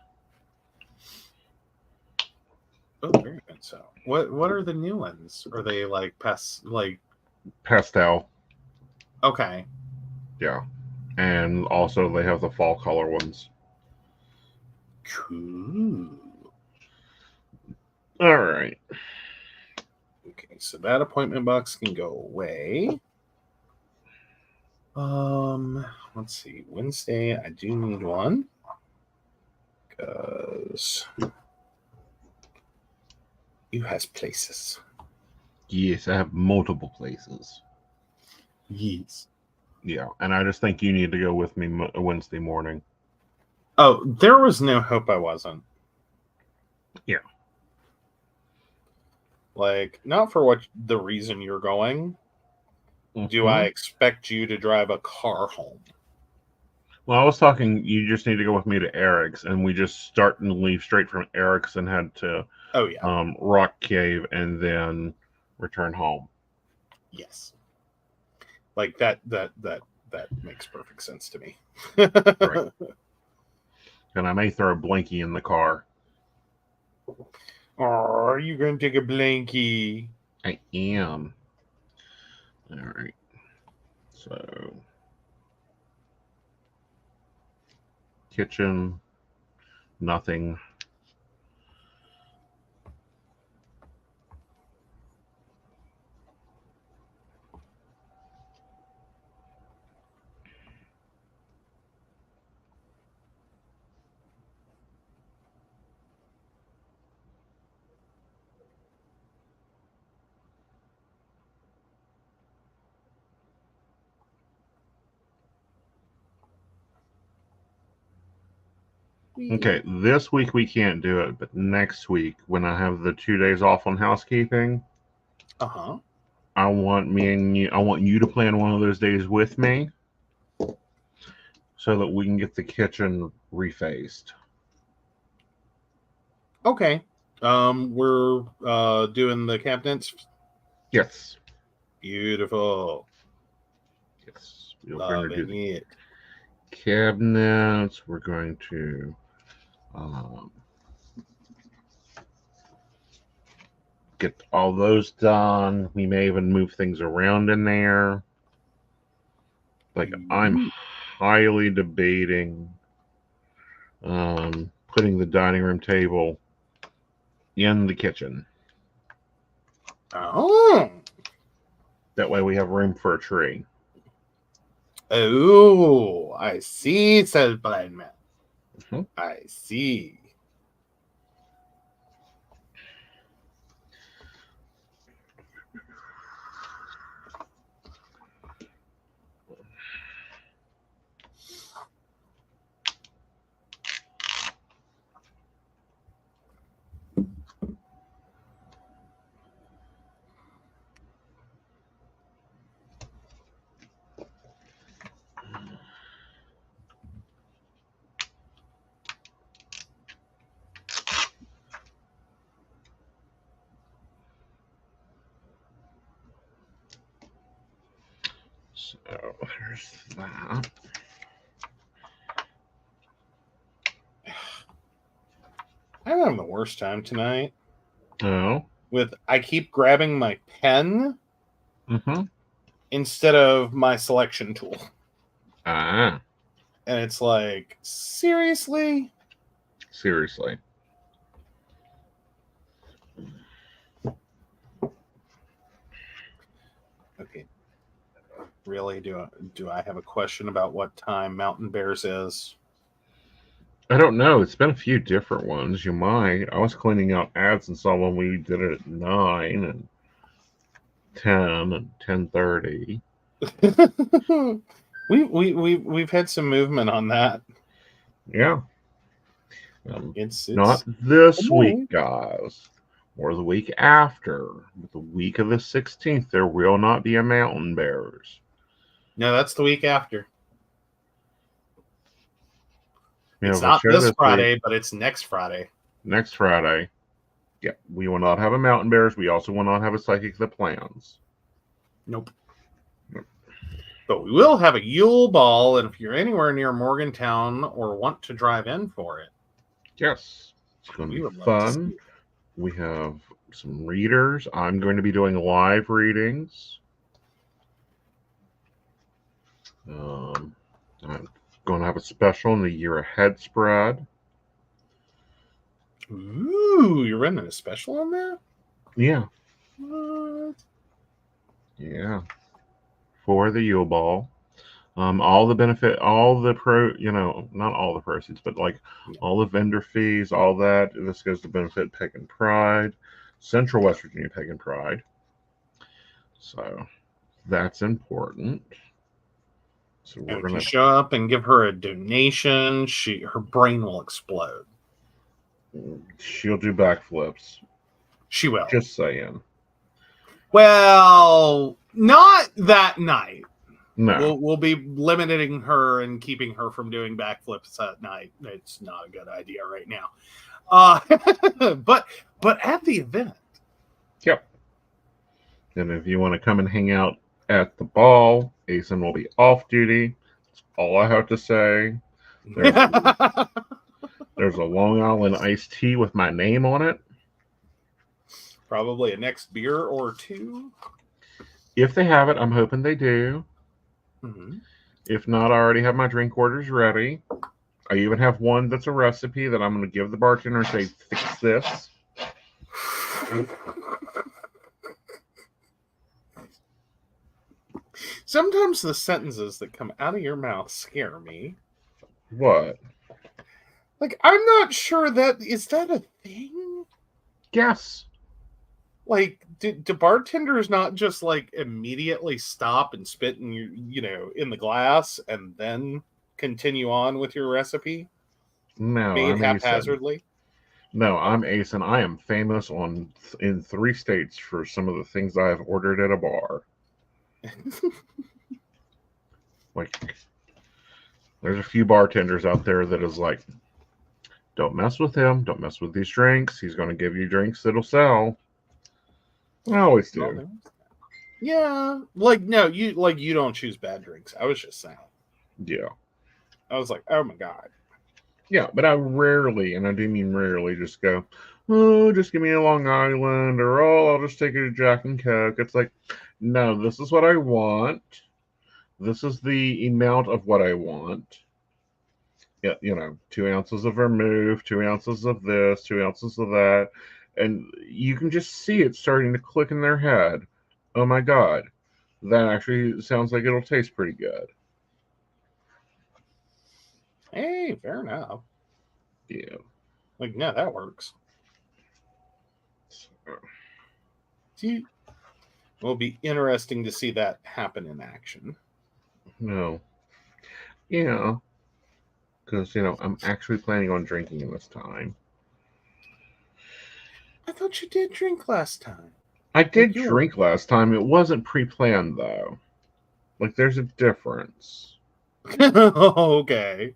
Speaker 2: Oh, very good. So, what are the new ones? Are they like
Speaker 1: pastel?
Speaker 2: Okay.
Speaker 1: Yeah, and also they have the fall color ones.
Speaker 2: Cool.
Speaker 1: All right.
Speaker 2: Okay, so that appointment box can go away. Let's see. Wednesday, I do need one because you has places.
Speaker 1: Yes, I have multiple places.
Speaker 2: Yes.
Speaker 1: Yeah, and I just think you need to go with me Wednesday morning.
Speaker 2: Oh, there was no hope I wasn't.
Speaker 1: Yeah.
Speaker 2: Like, not for what the reason you're going. Do I expect you to drive a car home?
Speaker 1: Well, I was talking, you just need to go with me to Eric's, and we just start and leave straight from Eric's and head to Rock Cave and then return home.
Speaker 2: Yes. Like that makes perfect sense to me.
Speaker 1: Right. And I may throw a blankie in the car.
Speaker 2: Oh, are you going to take a blankie?
Speaker 1: I am. All right. So, kitchen, nothing. Okay, this week we can't do it, but next week when I have the 2 days off on housekeeping, I want you to plan one of those days with me so that we can get the kitchen refaced.
Speaker 2: Okay. We're doing the cabinets.
Speaker 1: Yes.
Speaker 2: Beautiful.
Speaker 1: Yes. We're going to do the
Speaker 2: it.
Speaker 1: cabinets. We're going to get all those done. We may even move things around in there. Like, I'm highly debating putting the dining room table in the kitchen.
Speaker 2: Oh.
Speaker 1: That way we have room for a tree.
Speaker 2: Oh, I see, says Blind Man. I see.
Speaker 1: So there's that.
Speaker 2: I'm having the worst time tonight.
Speaker 1: Oh.
Speaker 2: I keep grabbing my pen instead of my selection tool.
Speaker 1: And
Speaker 2: it's like, seriously?
Speaker 1: Seriously.
Speaker 2: Really? Do I have a question about what time Mountain Bears is?
Speaker 1: I don't know. It's been a few different ones. You might. I was cleaning out ads and saw one we did it at 9 and 10 and 10:30.
Speaker 2: We've had some movement on that.
Speaker 1: Yeah.
Speaker 2: It's
Speaker 1: Not this week,
Speaker 2: annoying.
Speaker 1: guys, or the week after. But the week of the 16th, there will not be a Mountain Bears.
Speaker 2: No, that's the week after.
Speaker 1: You
Speaker 2: It's
Speaker 1: have a
Speaker 2: not
Speaker 1: show
Speaker 2: this
Speaker 1: this
Speaker 2: Friday,
Speaker 1: week.
Speaker 2: but it's next Friday.
Speaker 1: Next Friday. Yeah, we will not have a Mountain Bears. We also will not have a Psychic That Plans.
Speaker 2: Nope. But we will have a Yule Ball, and if you're anywhere near Morgantown or want to drive in for it,
Speaker 1: Yes, it's going to
Speaker 2: we
Speaker 1: be
Speaker 2: would love to see
Speaker 1: fun.
Speaker 2: you.
Speaker 1: We have some readers. I'm going to be doing live readings. I'm going to have a special in the Year Ahead spread.
Speaker 2: Ooh, you're running a special on that?
Speaker 1: Yeah.
Speaker 2: What?
Speaker 1: Yeah. For the Yule Ball. All the benefit, all the not all the proceeds, but like all the vendor fees, all that. This goes to benefit Pagan Pride, Central West Virginia Pagan Pride. So that's important. So
Speaker 2: And
Speaker 1: we're
Speaker 2: if you
Speaker 1: gonna.
Speaker 2: show up and give her a donation, her brain will explode.
Speaker 1: She'll do backflips.
Speaker 2: She will.
Speaker 1: Just saying.
Speaker 2: Well, not that night.
Speaker 1: No.
Speaker 2: We'll be limiting her and keeping her from doing backflips at night. It's not a good idea right now. But at the event.
Speaker 1: Yep. And if you want to come and hang out at the ball, Aeson will be off duty. That's all I have to say. There's a Long Island iced tea with my name on it.
Speaker 2: Probably a next beer or two.
Speaker 1: If they have it, I'm hoping they do.
Speaker 2: Mm-hmm.
Speaker 1: If not, I already have my drink orders ready. I even have one that's a recipe that I'm going to give the bartender and say, fix this.
Speaker 2: Sometimes the sentences that come out of your mouth scare me.
Speaker 1: What?
Speaker 2: Like, I'm not sure is that a thing?
Speaker 1: Yes.
Speaker 2: Like, do bartenders not just like immediately stop and spit in in the glass and then continue on with your recipe?
Speaker 1: No,
Speaker 2: Made
Speaker 1: I'm Aeson.
Speaker 2: haphazardly?
Speaker 1: No, I'm Aeson. I am famous in 3 states for some of the things I have ordered at a bar. Like, there's a few bartenders out there that is like, don't mess with him. Don't mess with these drinks. He's going to give you drinks that'll sell. I always do.
Speaker 2: Yeah, like no, you don't choose bad drinks. I was just saying.
Speaker 1: Yeah.
Speaker 2: I was like, oh my god.
Speaker 1: Yeah, but I rarely, and I do mean rarely, just go, oh, just give me a Long Island, or oh, I'll just take a Jack and Coke. It's like, no, this is what I want. This is the amount of what I want. Yeah, 2 ounces of vermouth, 2 ounces of this, 2 ounces of that. And you can just see it starting to click in their head. Oh my God, that actually sounds like it'll taste pretty good.
Speaker 2: Hey, fair enough.
Speaker 1: Yeah.
Speaker 2: Like, no, that works. See, it'll be interesting to see that happen in action.
Speaker 1: No. Yeah. Because, I'm actually planning on drinking in this time.
Speaker 2: I thought you did drink last time.
Speaker 1: I did drink last time. It wasn't pre-planned, though. Like, there's a difference.
Speaker 2: Okay.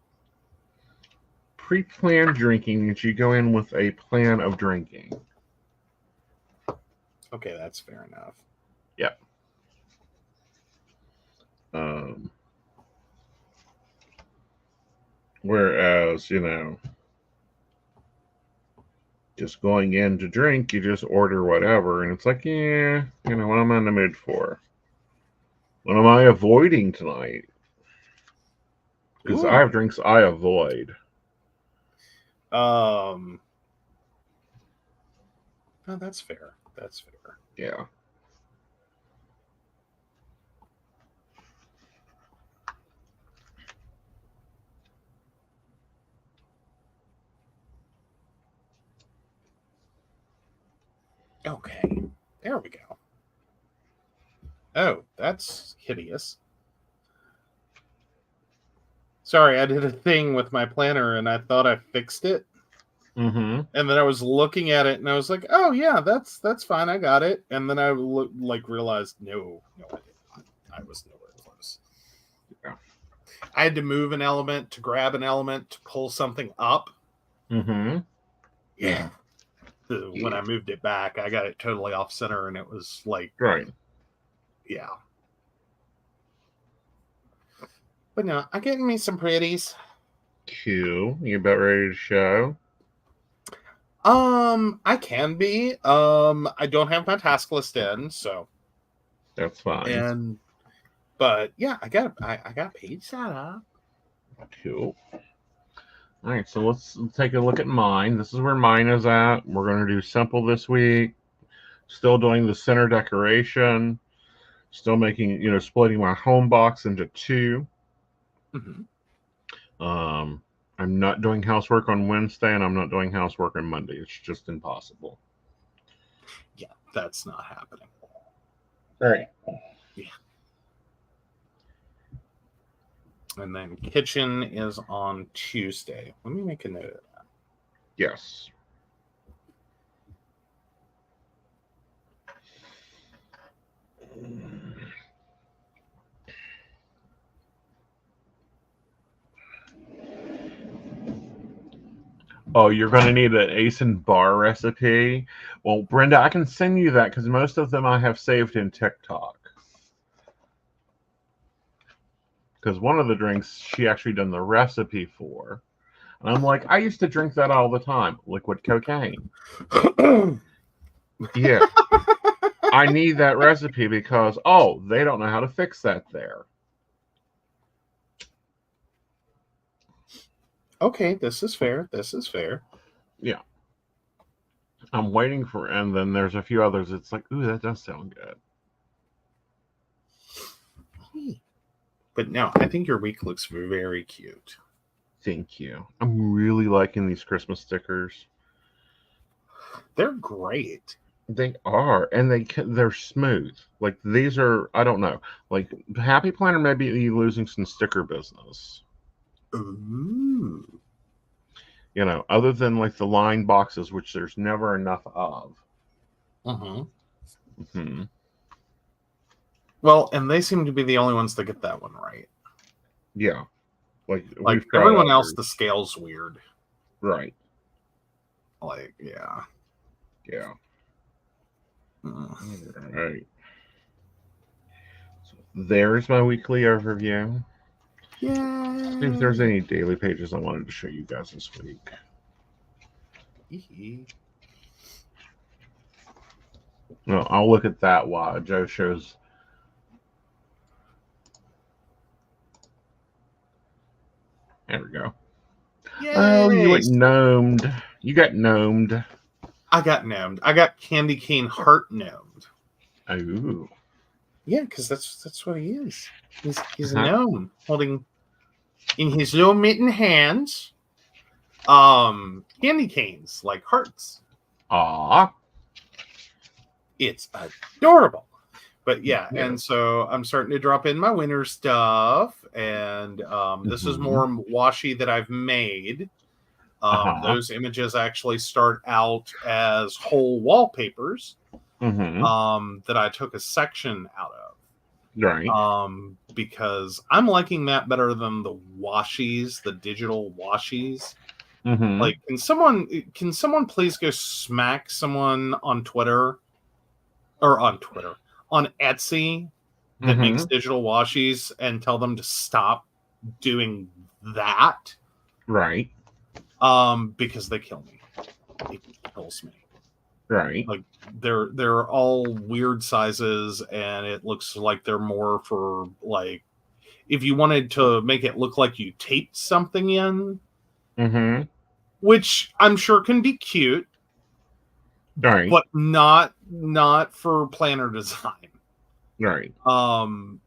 Speaker 1: Pre-planned drinking means you go in with a plan of drinking.
Speaker 2: Okay, that's fair enough.
Speaker 1: Yep. Whereas, just going in to drink, you just order whatever, and it's like, yeah, what am I in the mood for? What am I avoiding tonight? Because I have drinks I avoid.
Speaker 2: No, that's fair. That's fair.
Speaker 1: Yeah.
Speaker 2: Okay, there we go. Oh, that's hideous. Sorry, I did a thing with my planner and I thought I fixed it.
Speaker 1: Mm-hmm.
Speaker 2: And then I was looking at it and I was like, oh yeah, that's fine. I got it. And then I realized, no, I did not. I was nowhere close.
Speaker 1: Yeah.
Speaker 2: I had to move an element to grab an element to pull something up.
Speaker 1: Mm-hmm.
Speaker 2: Yeah. When I moved it back, I got it totally off center and it was like,
Speaker 1: Right.
Speaker 2: yeah. But no, I'm getting me some pretties.
Speaker 1: Cool. You about ready to show?
Speaker 2: I can be. I don't have my task list in, so
Speaker 1: That's fine.
Speaker 2: But yeah, I got page set up.
Speaker 1: Cool. All right, so let's take a look at mine. This is where mine is at. We're going to do simple this week. Still doing the center decoration. Still making, splitting my home box into two.
Speaker 2: Mm-hmm.
Speaker 1: I'm not doing housework on Wednesday, and I'm not doing housework on Monday. It's just impossible.
Speaker 2: Yeah, that's not happening.
Speaker 1: All right.
Speaker 2: Yeah. And then kitchen is on Tuesday. Let me make a note of that.
Speaker 1: Yes. Oh, you're going to need an Aeson bar recipe. Well, Brenda, I can send you that because most of them I have saved in TikTok. Because one of the drinks she actually done the recipe for. And I'm like, I used to drink that all the time. Liquid cocaine. Yeah. I need that recipe because, they don't know how to fix that there.
Speaker 2: Okay, this is fair.
Speaker 1: Yeah. I'm waiting for, and then there's a few others. It's like, ooh, that does sound good.
Speaker 2: But no, I think your week looks very cute.
Speaker 1: Thank you. I'm really liking these Christmas stickers.
Speaker 2: They're great.
Speaker 1: They are, and they're smooth. Like these are, I don't know. Like Happy Planner may be losing some sticker business.
Speaker 2: Ooh.
Speaker 1: Other than like the line boxes, which there's never enough of.
Speaker 2: Mm-hmm. Well, and they seem to be the only ones that get that one right.
Speaker 1: Yeah. Like
Speaker 2: everyone else, the scale's weird.
Speaker 1: Right.
Speaker 2: Yeah.
Speaker 1: Yeah. All right. So there's my weekly overview.
Speaker 2: Yeah.
Speaker 1: See if there's any daily pages I wanted to show you guys this week. No, I'll look at that while Joe shows. There we go. Yay. Oh, you went gnomed. You got gnomed.
Speaker 2: I got gnomed. I got Candy Cane Heart gnomed.
Speaker 1: Oh.
Speaker 2: Yeah, because that's what he is. He's a gnome holding in his little mitten hands candy canes like hearts.
Speaker 1: Aww.
Speaker 2: It's adorable. But yeah, and so I'm starting to drop in my winter stuff, and this is more washi that I've made. Those images actually start out as whole wallpapers that I took a section out of.
Speaker 1: Right.
Speaker 2: Because I'm liking that better than the washies, the digital washies. Like, can someone please go smack someone on Twitter or on Etsy that makes digital washies and tell them to stop doing that?
Speaker 1: Right.
Speaker 2: Because they kill me. It kills me.
Speaker 1: Right.
Speaker 2: Like they're all weird sizes, and it looks like they're more for like if you wanted to make it look like you taped something in. Which I'm sure can be cute.
Speaker 1: Right.
Speaker 2: But not for planner design.
Speaker 1: Right.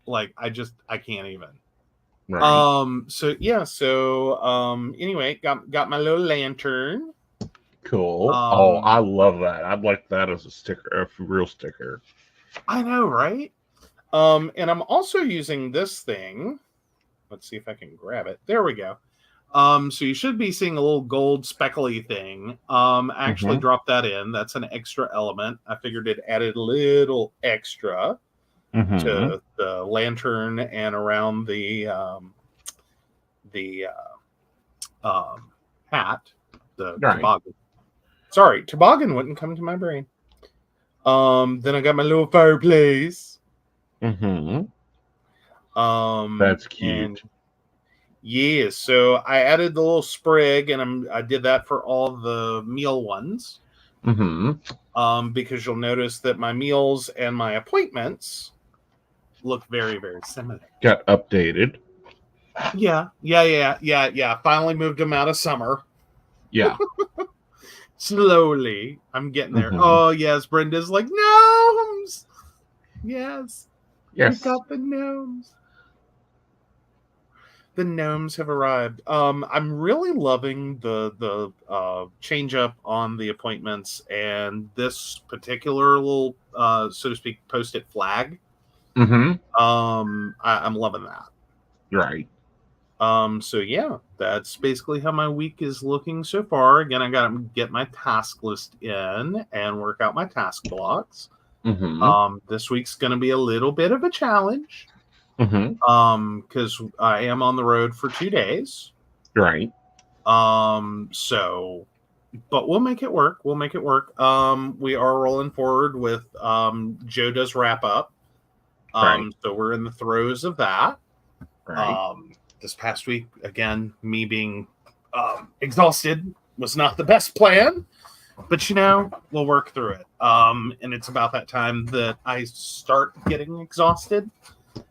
Speaker 2: Like I can't even.
Speaker 1: Right.
Speaker 2: So anyway, got my little lantern.
Speaker 1: Cool. I love that. I'd like that as a sticker, a real sticker.
Speaker 2: I know, right? And I'm also using this thing. Let's see if I can grab it. There we go. So you should be seeing a little gold speckly thing. I actually dropped that in. That's an extra element. I figured it added a little extra to the lantern and around the hat, the toboggan. Sorry, toboggan wouldn't come to my brain. Then I got my little fireplace.
Speaker 1: That's cute.
Speaker 2: Yeah, so I added the little sprig, and I did that for all the meal ones. Because you'll notice that my meals and my appointments look very, very similar.
Speaker 1: Got updated.
Speaker 2: Yeah. Finally moved them out of summer.
Speaker 1: Yeah.
Speaker 2: Slowly. I'm getting there. Oh, yes. Brenda's like, gnomes. Yes. We got the gnomes. The gnomes have arrived. I'm really loving the change up on the appointments and this particular little, so to speak, post-it flag. I'm loving that.
Speaker 1: Right.
Speaker 2: So yeah, that's basically how my week is looking so far. Again, I got to get my task list in and work out my task blocks. This week's going to be a little bit of a challenge. Because I am on the road for 2 days.
Speaker 1: Right.
Speaker 2: So, but we'll make it work. We are rolling forward with Joe does wrap up. So we're in the throes of that.
Speaker 1: Right.
Speaker 2: This past week, again, me being exhausted was not the best plan, but we'll work through it. And it's about that time that I start getting exhausted.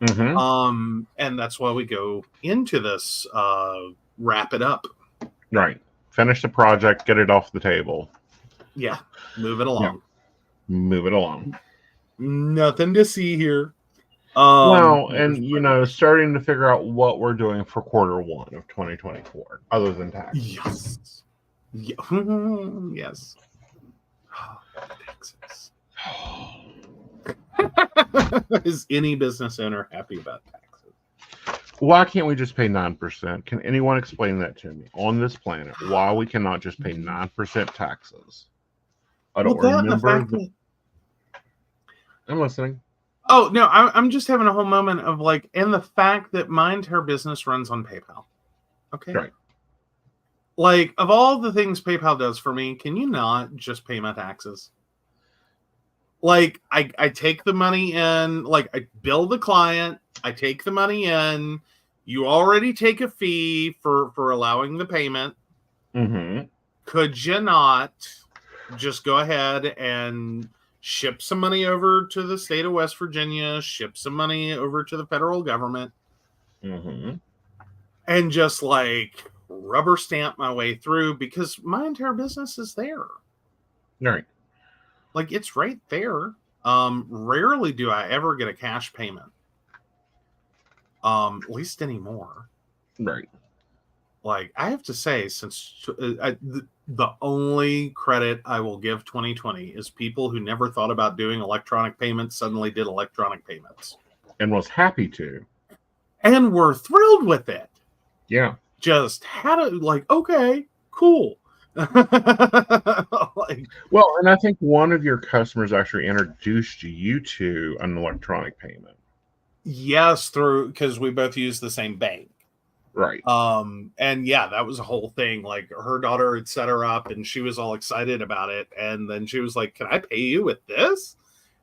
Speaker 2: And that's why we go into this wrap it up.
Speaker 1: Right. Finish the project, get it off the table.
Speaker 2: Yeah. Move it along.
Speaker 1: Yeah. Move it along.
Speaker 2: Nothing to see here.
Speaker 1: Well, and starting to figure out what we're doing for quarter 1 of 2024, other than taxes.
Speaker 2: Yes. Yes. Taxes. Is any business owner happy about taxes?
Speaker 1: Why can't we just pay 9%? Can anyone explain that to me on this planet? Why we cannot just pay 9% taxes? I don't remember. I'm listening.
Speaker 2: Oh, no, I'm just having a whole moment of and the fact that my entire business runs on PayPal. Okay.
Speaker 1: Right.
Speaker 2: Of all the things PayPal does for me, can you not just pay my taxes? I take the money in, I bill the client, I take the money in, you already take a fee for allowing the payment. Could you not just go ahead and ship some money over to the state of West Virginia, ship some money over to the federal government, and just rubber stamp my way through, because my entire business is there.
Speaker 1: Right.
Speaker 2: It's right there. Rarely do I ever get a cash payment. At least anymore.
Speaker 1: Right.
Speaker 2: I have to say, since the only credit I will give 2020 is people who never thought about doing electronic payments suddenly did electronic payments.
Speaker 1: And was happy to.
Speaker 2: And were thrilled with it.
Speaker 1: Yeah.
Speaker 2: Just had it okay, cool.
Speaker 1: Well, and I think one of your customers actually introduced you to an electronic payment.
Speaker 2: Yes, because we both use the same bank.
Speaker 1: Right.
Speaker 2: And yeah, that was a whole thing. Her daughter had set her up and she was all excited about it. And then she was like, "Can I pay you with this?"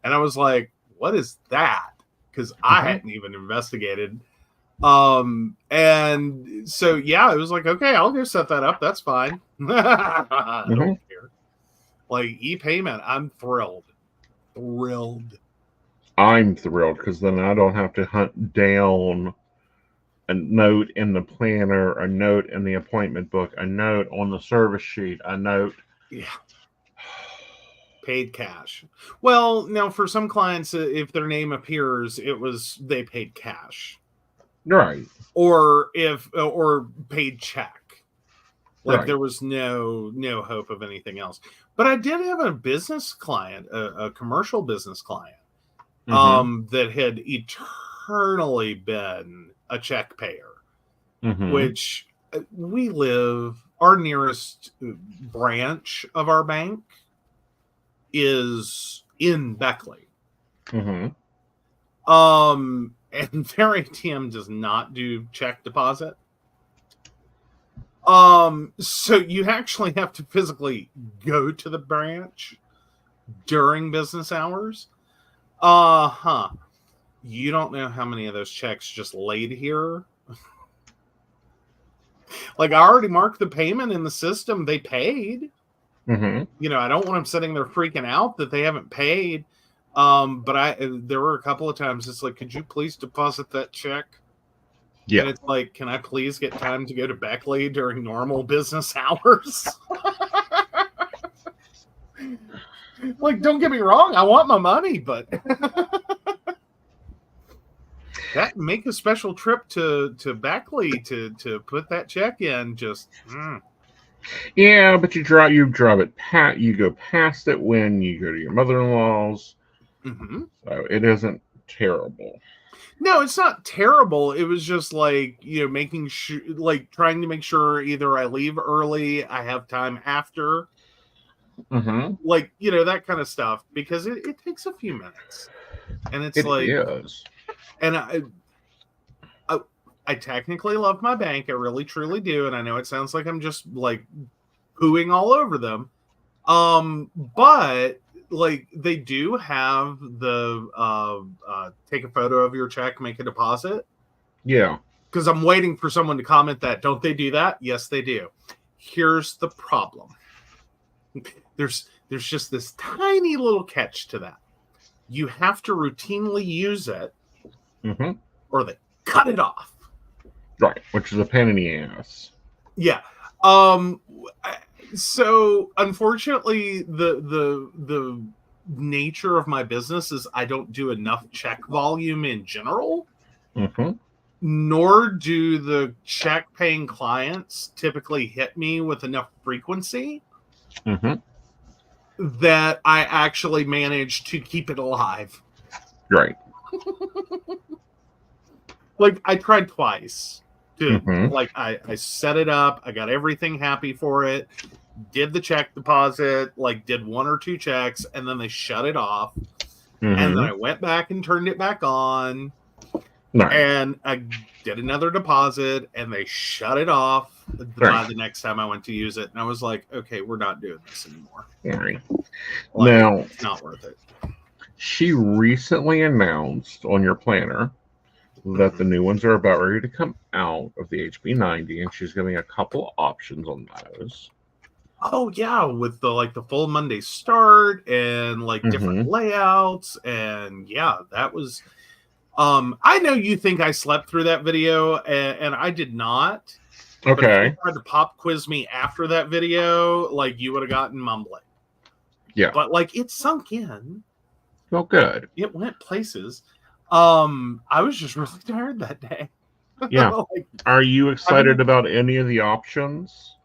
Speaker 2: And I was like, "What is that?" Because I hadn't even investigated. And so, yeah, it was okay, I'll go set that up. That's fine. I don't care. E-payment, I'm thrilled.
Speaker 1: I'm thrilled because then I don't have to hunt down a note in the planner, a note in the appointment book, a note on the service sheet, a note.
Speaker 2: Yeah. Paid cash. Well, now for some clients, if their name appears, they paid cash.
Speaker 1: Right.
Speaker 2: Or paid check. Like
Speaker 1: Right.
Speaker 2: there was no hope of anything else. But I did have a business client, a commercial business client, that had eternally been a check payer, which our nearest branch of our bank is in Beckley. And their ATM does not do check deposit. So you actually have to physically go to the branch during business hours. You don't know how many of those checks just laid here. Like I already marked the payment in the system. They paid. I don't want them sitting there freaking out that they haven't paid. But there were a couple of times it's like, could you please deposit that check?
Speaker 1: Yeah.
Speaker 2: And it's like, can I please get time to go to Beckley during normal business hours? Like, don't get me wrong, I want my money, but that make a special trip to Beckley to put that check in. Just
Speaker 1: Yeah, but you go past it when you go to your mother-in-law's. So it isn't terrible.
Speaker 2: No, it's not terrible. It was just like, making sure, like trying to make sure either I leave early, I have time after, like, that kind of stuff, because it takes a few minutes. And it's and I technically love my bank. I really, truly do. And I know it sounds like I'm just like pooing all over them. But like they do have the take a photo of your check, make a deposit.
Speaker 1: Yeah.
Speaker 2: Because I'm waiting for someone to comment that. Don't they do that? Yes, they do. Here's the problem. There's just this tiny little catch to that. You have to routinely use it, or they cut it off.
Speaker 1: Right, which is a pain in the ass.
Speaker 2: Yeah. So unfortunately, the nature of my business is I don't do enough check volume in general. Nor do the check paying clients typically hit me with enough frequency that I actually manage to keep it alive.
Speaker 1: Right.
Speaker 2: Like I tried twice. Like I set it up, I got everything happy for it, did the check deposit, like did one or two checks, and then they shut it off. And then I went back and turned it back on. And I did another deposit, and they shut it off by the next time I went to use it. And I was like, okay, we're not doing this anymore.
Speaker 1: Right.
Speaker 2: Like,
Speaker 1: Now,
Speaker 2: it's not worth it.
Speaker 1: She recently announced on your planner that the new ones are about ready to come out of the HB90, and she's giving a couple options on those.
Speaker 2: Oh yeah, with the full Monday start and like different layouts, and yeah, that was. I know you think I slept through that video, and I did not.
Speaker 1: Okay.
Speaker 2: But if you tried to pop quiz me after that video, like you would have gotten mumbling.
Speaker 1: Yeah.
Speaker 2: But like it sunk in.
Speaker 1: Well, good.
Speaker 2: It went places. I was just really tired that day.
Speaker 1: Yeah. Like, are you excited about any of the options?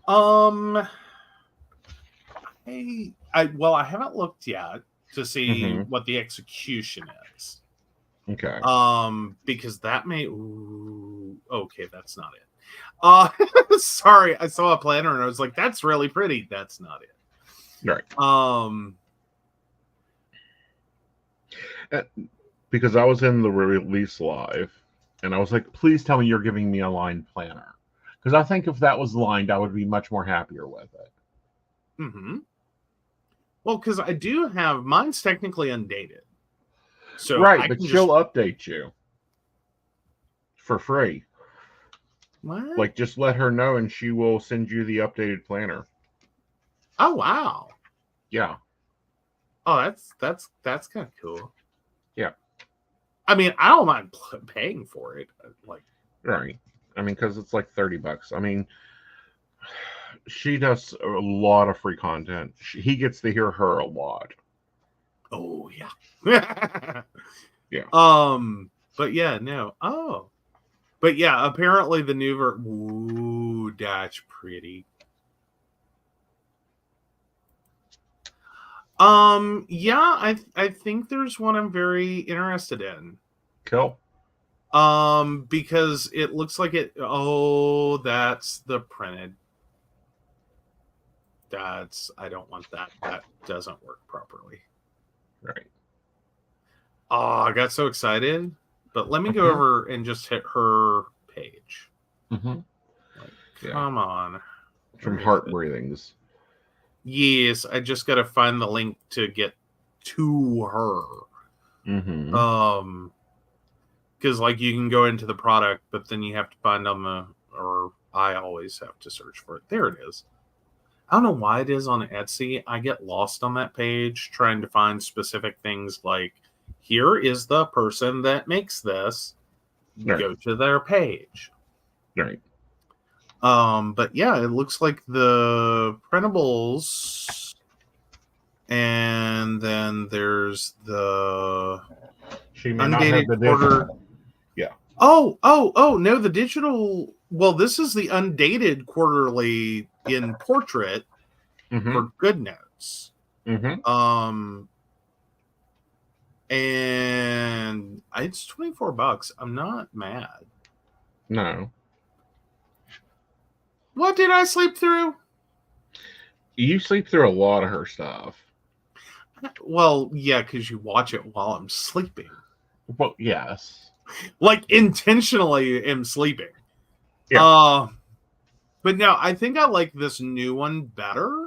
Speaker 2: I haven't looked yet to see what the execution is.
Speaker 1: Okay.
Speaker 2: Because that may. Ooh, okay, that's not it. Sorry, I saw a planner and I was like, "That's really pretty." That's not it.
Speaker 1: Right. Because I was in the release live, and I was like, "Please tell me you're giving me a lined planner," because I think if that was lined, I would be much more happier with it.
Speaker 2: Well, because I do have mine's technically undated. So
Speaker 1: right, but she'll update you for free.
Speaker 2: What?
Speaker 1: Like, just let her know, and she will send you the updated planner.
Speaker 2: Oh wow!
Speaker 1: Yeah.
Speaker 2: Oh, that's kind of cool.
Speaker 1: Yeah.
Speaker 2: I mean, I don't mind paying for it. Like,
Speaker 1: right. I mean, because it's like $30. I mean, she does a lot of free content. He gets to hear her a lot.
Speaker 2: Oh yeah.
Speaker 1: Yeah.
Speaker 2: But yeah, no. Oh. But yeah, apparently the new Ooh, that's pretty. Yeah, I think there's one I'm very interested in.
Speaker 1: Cool.
Speaker 2: Because it looks like it. Oh, that's the printed. I don't want that. That doesn't work properly.
Speaker 1: Right.
Speaker 2: Oh, I got so excited. But let me go over and just hit her page.
Speaker 1: Mm-hmm.
Speaker 2: Come on.
Speaker 1: From Heart Breathings.
Speaker 2: Yes, I just got to find the link to get to her.
Speaker 1: Mm-hmm.
Speaker 2: Because like you can go into the product, but then you have to find or I always have to search for it. There it is. I don't know why it is on Etsy. I get lost on that page trying to find specific things like, here is the person that makes this.
Speaker 1: Right.
Speaker 2: Go to their page.
Speaker 1: Right.
Speaker 2: But yeah, it looks like the printables, and then there's the
Speaker 1: she may
Speaker 2: undated
Speaker 1: not have the
Speaker 2: quarter.
Speaker 1: Yeah.
Speaker 2: Oh, no, the digital. Well, this is the undated quarterly in portrait for Good Notes. And it's $24. I'm not mad.
Speaker 1: No.
Speaker 2: What did I sleep through?
Speaker 1: You sleep through a lot of her stuff.
Speaker 2: Well, yeah, because you watch it while I'm sleeping.
Speaker 1: Well, yes.
Speaker 2: Like intentionally am sleeping.
Speaker 1: Yeah.
Speaker 2: But no, I think I like this new one better.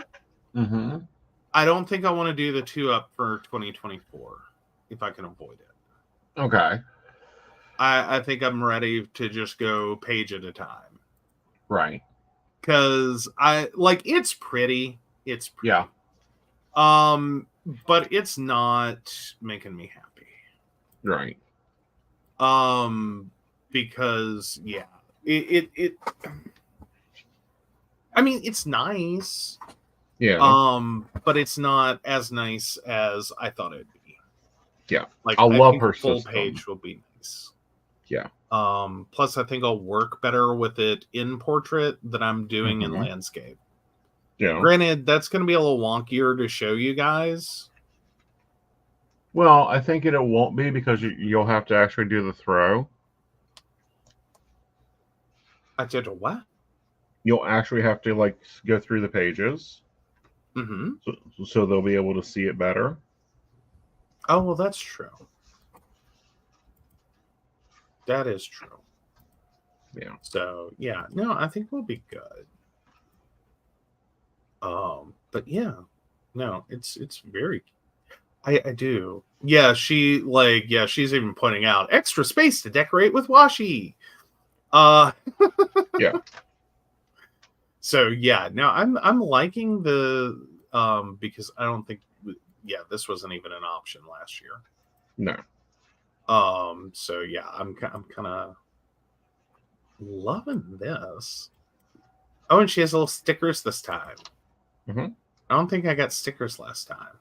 Speaker 2: I don't think I want to do the 2-up for 2024 if I can avoid it.
Speaker 1: Okay.
Speaker 2: I think I'm ready to just go page at a time.
Speaker 1: Right.
Speaker 2: Because it's pretty. It's pretty.
Speaker 1: Yeah.
Speaker 2: But it's not making me happy.
Speaker 1: Right.
Speaker 2: Because yeah, it I mean, it's nice.
Speaker 1: Yeah.
Speaker 2: But it's not as nice as I thought it'd be.
Speaker 1: Yeah.
Speaker 2: Like
Speaker 1: I love her
Speaker 2: full
Speaker 1: system.
Speaker 2: page will be nice.
Speaker 1: Yeah.
Speaker 2: Plus I think I'll work better with it in portrait than I'm doing in landscape.
Speaker 1: Yeah.
Speaker 2: Granted, that's going to be a little wonkier to show you guys.
Speaker 1: Well, I think it won't be because you'll have to actually do the throw.
Speaker 2: I did a what?
Speaker 1: You'll actually have to go through the pages. So they'll be able to see it better.
Speaker 2: Oh, well, that's true. That is true.
Speaker 1: Yeah.
Speaker 2: So, yeah. No, I think we'll be good. But yeah. No, it's very... I do. Yeah, she's even pointing out extra space to decorate with washi.
Speaker 1: Yeah.
Speaker 2: So yeah, no, I'm liking the because I don't think this wasn't even an option last year.
Speaker 1: No.
Speaker 2: So yeah, I'm kind of loving this. Oh, and she has little stickers this time. I don't think I got stickers last time.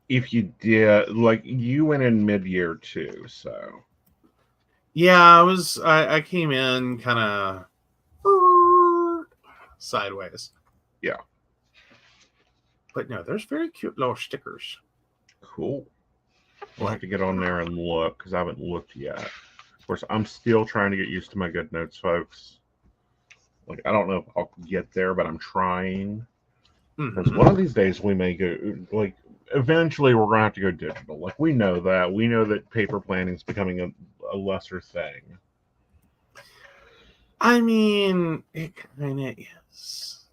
Speaker 1: If you did, you went in mid-year too, so.
Speaker 2: Yeah, I came in kind of sideways.
Speaker 1: Yeah.
Speaker 2: But no, there's very cute little stickers.
Speaker 1: Cool. We'll have to get on there and look because I haven't looked yet. Of course, I'm still trying to get used to my Good Notes, folks. I don't know if I'll get there, but I'm trying. Because one of these days we may go, eventually we're going to have to go digital. We know that. We know that paper planning is becoming a lesser thing.
Speaker 2: I mean, it kind of is.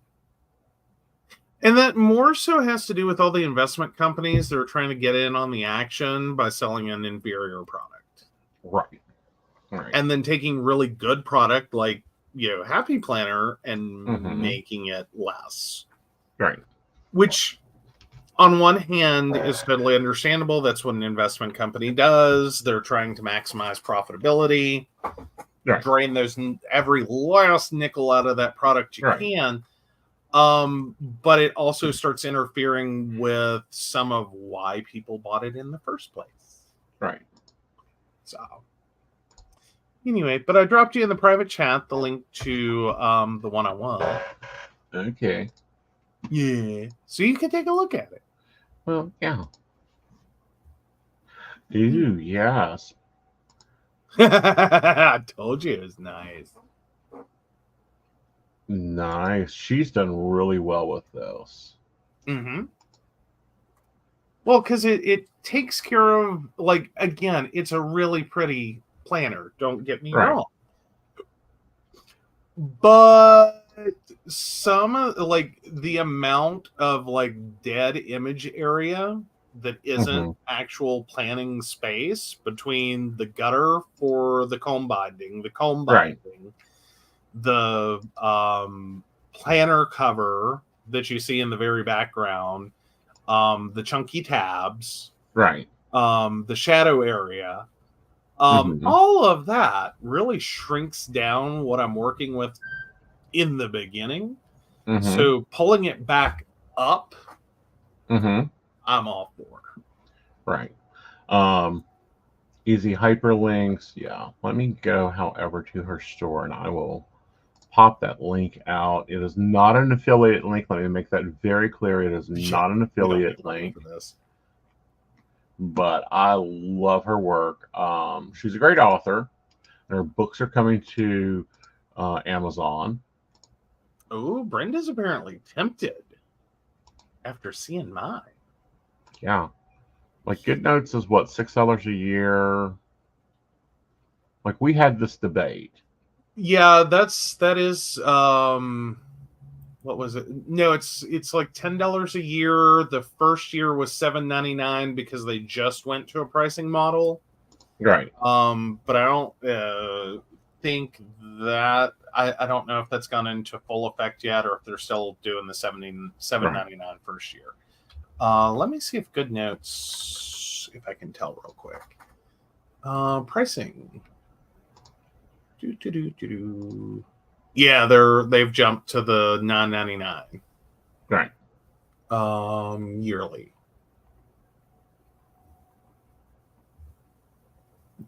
Speaker 2: And that more so has to do with all the investment companies that are trying to get in on the action by selling an inferior product.
Speaker 1: Right.
Speaker 2: And then taking really good product like, Happy Planner and making it less.
Speaker 1: Right.
Speaker 2: Which, on one hand, is totally understandable. That's what an investment company does. They're trying to maximize profitability. Right. Drain every last nickel out of that product you can. But it also starts interfering with some of why people bought it in the first place.
Speaker 1: Right.
Speaker 2: So, Anyway, but I dropped you in the private chat the link to the one-on-one.
Speaker 1: Okay.
Speaker 2: Yeah. So you can take a look at it.
Speaker 1: Well, yeah. Ooh, yes.
Speaker 2: I told you it was nice.
Speaker 1: Nice. She's done really well with this.
Speaker 2: Mm-hmm. Well, because it takes care of, like, again, it's a really pretty planner. Don't get me
Speaker 1: Right.
Speaker 2: wrong. But some of, like, the amount of, like, dead image area that isn't actual planning space between the gutter for the comb binding,
Speaker 1: Right.
Speaker 2: the planner cover that you see in the very background, the chunky tabs,
Speaker 1: Right.
Speaker 2: the shadow area, all of that really shrinks down what I'm working with in the beginning. So pulling it back up, I'm all for.
Speaker 1: Right. Easy hyperlinks. Yeah. Let me go, however, to her store, and I will pop that link out. It is not an affiliate link. Let me make that very clear. It is not an affiliate link.
Speaker 2: For this.
Speaker 1: But I love her work. She's a great author. Her books are coming to Amazon.
Speaker 2: Oh, Brenda's apparently tempted after seeing mine.
Speaker 1: Yeah. Like GoodNotes is what, $6 a year? Like we had this debate.
Speaker 2: Yeah, that is what was it? No, it's like $10 a year. The first year was $7.99 because they just went to a pricing model.
Speaker 1: Right.
Speaker 2: But I don't think that I don't know if that's gone into full effect yet, or if they're still doing the $7.99 first year. Let me see if GoodNotes, if I can tell real quick. Pricing. Yeah, they've jumped to the $9.99.
Speaker 1: Right.
Speaker 2: Yearly.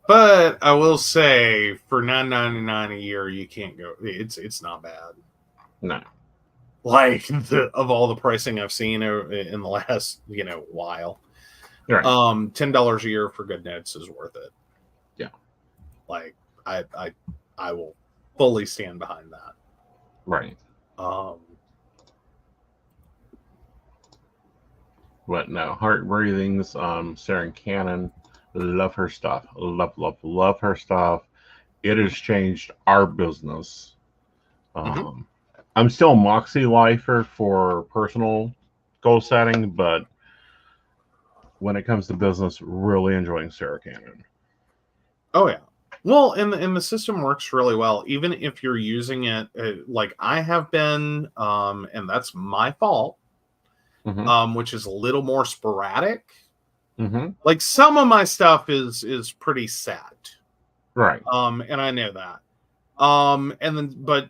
Speaker 2: But I will say, for $9.99 a year, you can't go. It's not bad.
Speaker 1: No.
Speaker 2: Like of all the pricing I've seen in the last while,
Speaker 1: Right.
Speaker 2: $10 a year for GoodNotes is worth it.
Speaker 1: Yeah.
Speaker 2: Like I will fully stand behind that.
Speaker 1: Right. But no, Heart Breathings, Sarah Cannon, love her stuff. Love her stuff. It has changed our business. I'm still a Moxie lifer for personal goal setting, but when it comes to business, really enjoying Sarah Cannon.
Speaker 2: Oh yeah. Well, and the system works really well, even if you're using it like I have been, and that's my fault, which is a little more sporadic. Like some of my stuff is pretty set,
Speaker 1: right?
Speaker 2: And I know that, and then but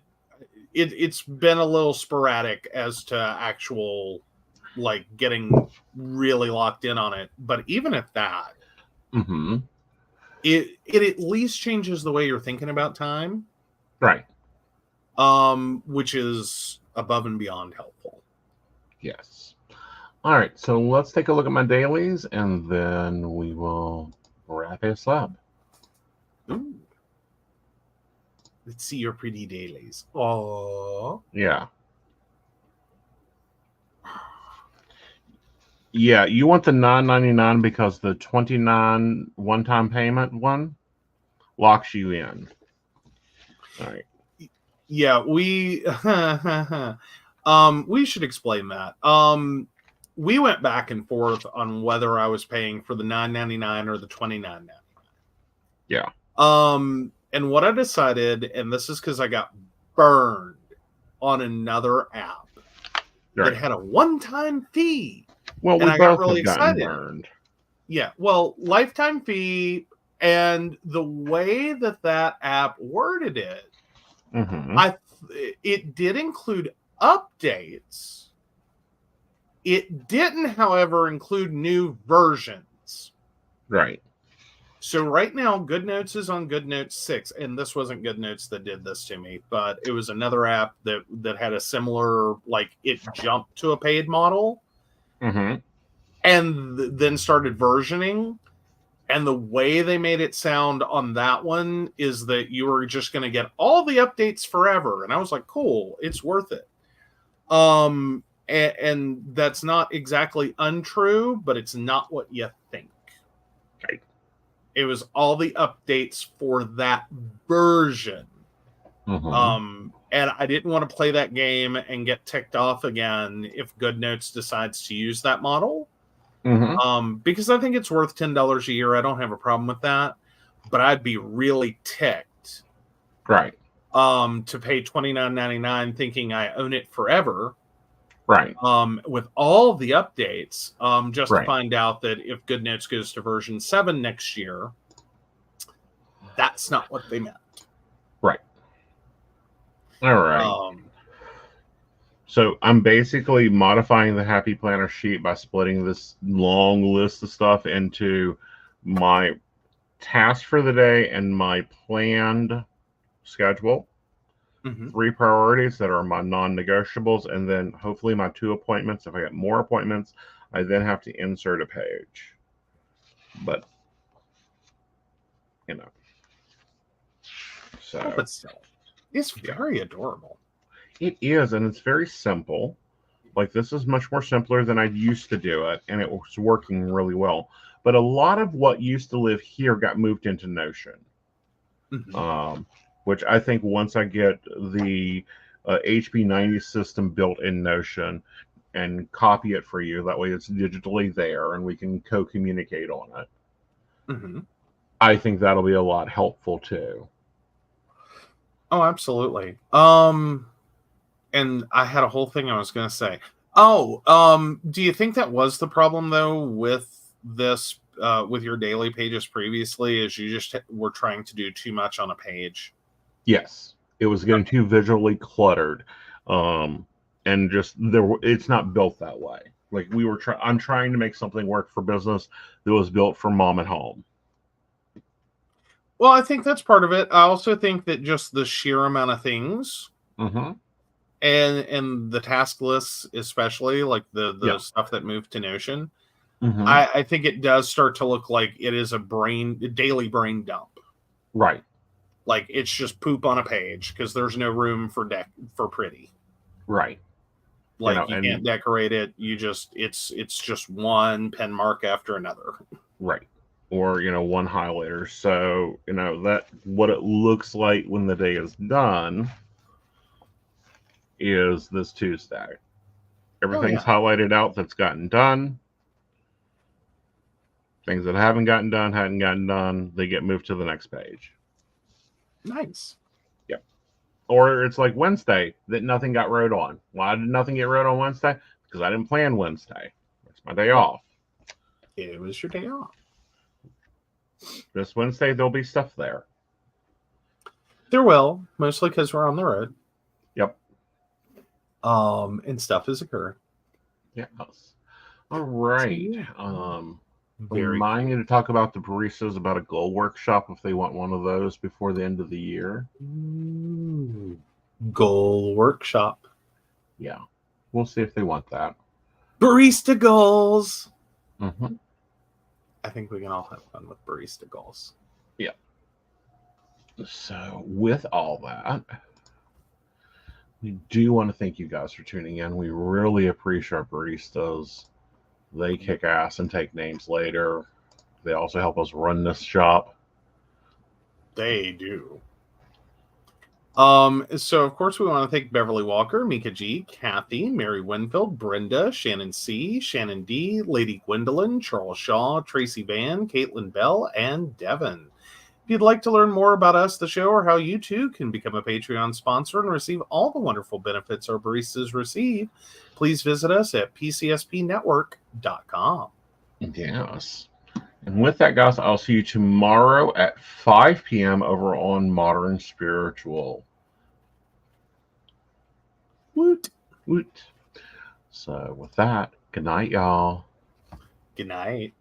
Speaker 2: it's been a little sporadic as to actual like getting really locked in on it. But even at that, it at least changes the way you're thinking about time,
Speaker 1: right?
Speaker 2: Which is above and beyond helpful.
Speaker 1: Yes. All right, so let's take a look at my dailies, and then we will wrap this up.
Speaker 2: Ooh. Let's see your pretty dailies. Oh,
Speaker 1: yeah. Yeah, you want the $9.99 because the $29 one-time payment one locks you in. All right.
Speaker 2: Yeah, we we should explain that. We went back and forth on whether I was paying for the $9.99 or the $29.99.
Speaker 1: Yeah.
Speaker 2: And what I decided, and this is because I got burned on another app that had a one-time fee.
Speaker 1: Well,
Speaker 2: and
Speaker 1: we both have gotten burned.
Speaker 2: Yeah, well, lifetime fee, and the way that app worded it, it did include updates. It didn't, however, include new versions.
Speaker 1: Right.
Speaker 2: So right now, Good Notes is on Good Notes 6, and this wasn't Good Notes that did this to me, but it was another app that had a similar, like, it jumped to a paid model
Speaker 1: Mm-hmm.
Speaker 2: and then started versioning. And the way they made it sound on that one is that you were just going to get all the updates forever. And I was like, cool, it's worth it. And that's not exactly untrue, but it's not what you think.
Speaker 1: Right.
Speaker 2: It was all the updates for that version.
Speaker 1: Mm-hmm.
Speaker 2: And I didn't want to play that game and get ticked off again if Good Notes decides to use that model.
Speaker 1: Mm-hmm.
Speaker 2: Because I think it's worth $10 a year. I don't have a problem with that, but I'd be really ticked,
Speaker 1: Right.
Speaker 2: to pay $29.99 thinking I own it forever,
Speaker 1: Right.
Speaker 2: with all the updates, just to
Speaker 1: Right.
Speaker 2: find out that if Good Notes goes to version 7 next year, that's not what they meant.
Speaker 1: Right. All right.
Speaker 2: Um,
Speaker 1: So I'm basically modifying the Happy Planner sheet by splitting this long list of stuff into my task for the day and my planned schedule.
Speaker 2: mhm.
Speaker 1: 3 priorities that are my non-negotiables, and then hopefully my 2 appointments. If I get more appointments, I then have to insert a page. But, you know. So.
Speaker 2: Oh, but still, it's very adorable.
Speaker 1: It is, and it's very simple. Like, this is much more simpler than I used to do it, and it was working really well. But a lot of what used to live here got moved into Notion, which I think once I get the HP90 system built in Notion and copy it for you, that way it's digitally there and we can co-communicate on it. I think that'll be a lot helpful too.
Speaker 2: Oh, absolutely. And I had a whole thing I was going to say. Do you think that was the problem though with this, with your daily pages previously, is you just were trying to do too much on a page?
Speaker 1: Yes, it was getting too visually cluttered, and just it's not built that way. Like I'm trying to make something work for business that was built for mom at home.
Speaker 2: Well, I think that's part of it. I also think that just the sheer amount of things, and the task lists, especially like the stuff that moved to Notion, I think it does start to look like it is a daily brain dump.
Speaker 1: Right.
Speaker 2: Like it's just poop on a page because there's no room for pretty.
Speaker 1: Right.
Speaker 2: Like you can't decorate it. It's just one pen mark after another.
Speaker 1: Right. Or, one highlighter. So, that what it looks like when the day is done is this Tuesday. Everything's highlighted out that's gotten done. Things that hadn't gotten done, they get moved to the next page.
Speaker 2: Nice.
Speaker 1: Yep. Or it's like Wednesday that nothing got wrote on. Why did nothing get wrote on Wednesday? Because I didn't plan Wednesday. It's my day off.
Speaker 2: It was your day off.
Speaker 1: This Wednesday, there'll be stuff there.
Speaker 2: There will, mostly because we're on the road.
Speaker 1: Yep.
Speaker 2: And stuff is occurring.
Speaker 1: Yes. All right.
Speaker 2: So,
Speaker 1: remind you to talk about the baristas about a goal workshop if they want one of those before the end of the year.
Speaker 2: Goal workshop.
Speaker 1: Yeah. We'll see if they want that.
Speaker 2: Barista goals. I think we can all have fun with barista goals.
Speaker 1: Yeah. So with all that, we do want to thank you guys for tuning in. We really appreciate our baristas. They kick ass and take names later. They also help us run this shop.
Speaker 2: They do. So of course we want to thank Beverly Walker, Mika G, Kathy, Mary Winfield, Brenda, Shannon C, Shannon D, Lady Gwendolyn, Charles Shaw, Tracy Van, Caitlin Bell, and Devin. If you'd like to learn more about us, the show, or how you too can become a Patreon sponsor and receive all the wonderful benefits our baristas receive, please visit us at PCSPnetwork.com.
Speaker 1: Yes. And with that, guys, I'll see you tomorrow at 5 p.m. over on Modern Spiritual.
Speaker 2: Woot.
Speaker 1: Woot. So with that, good night, y'all.
Speaker 2: Good night.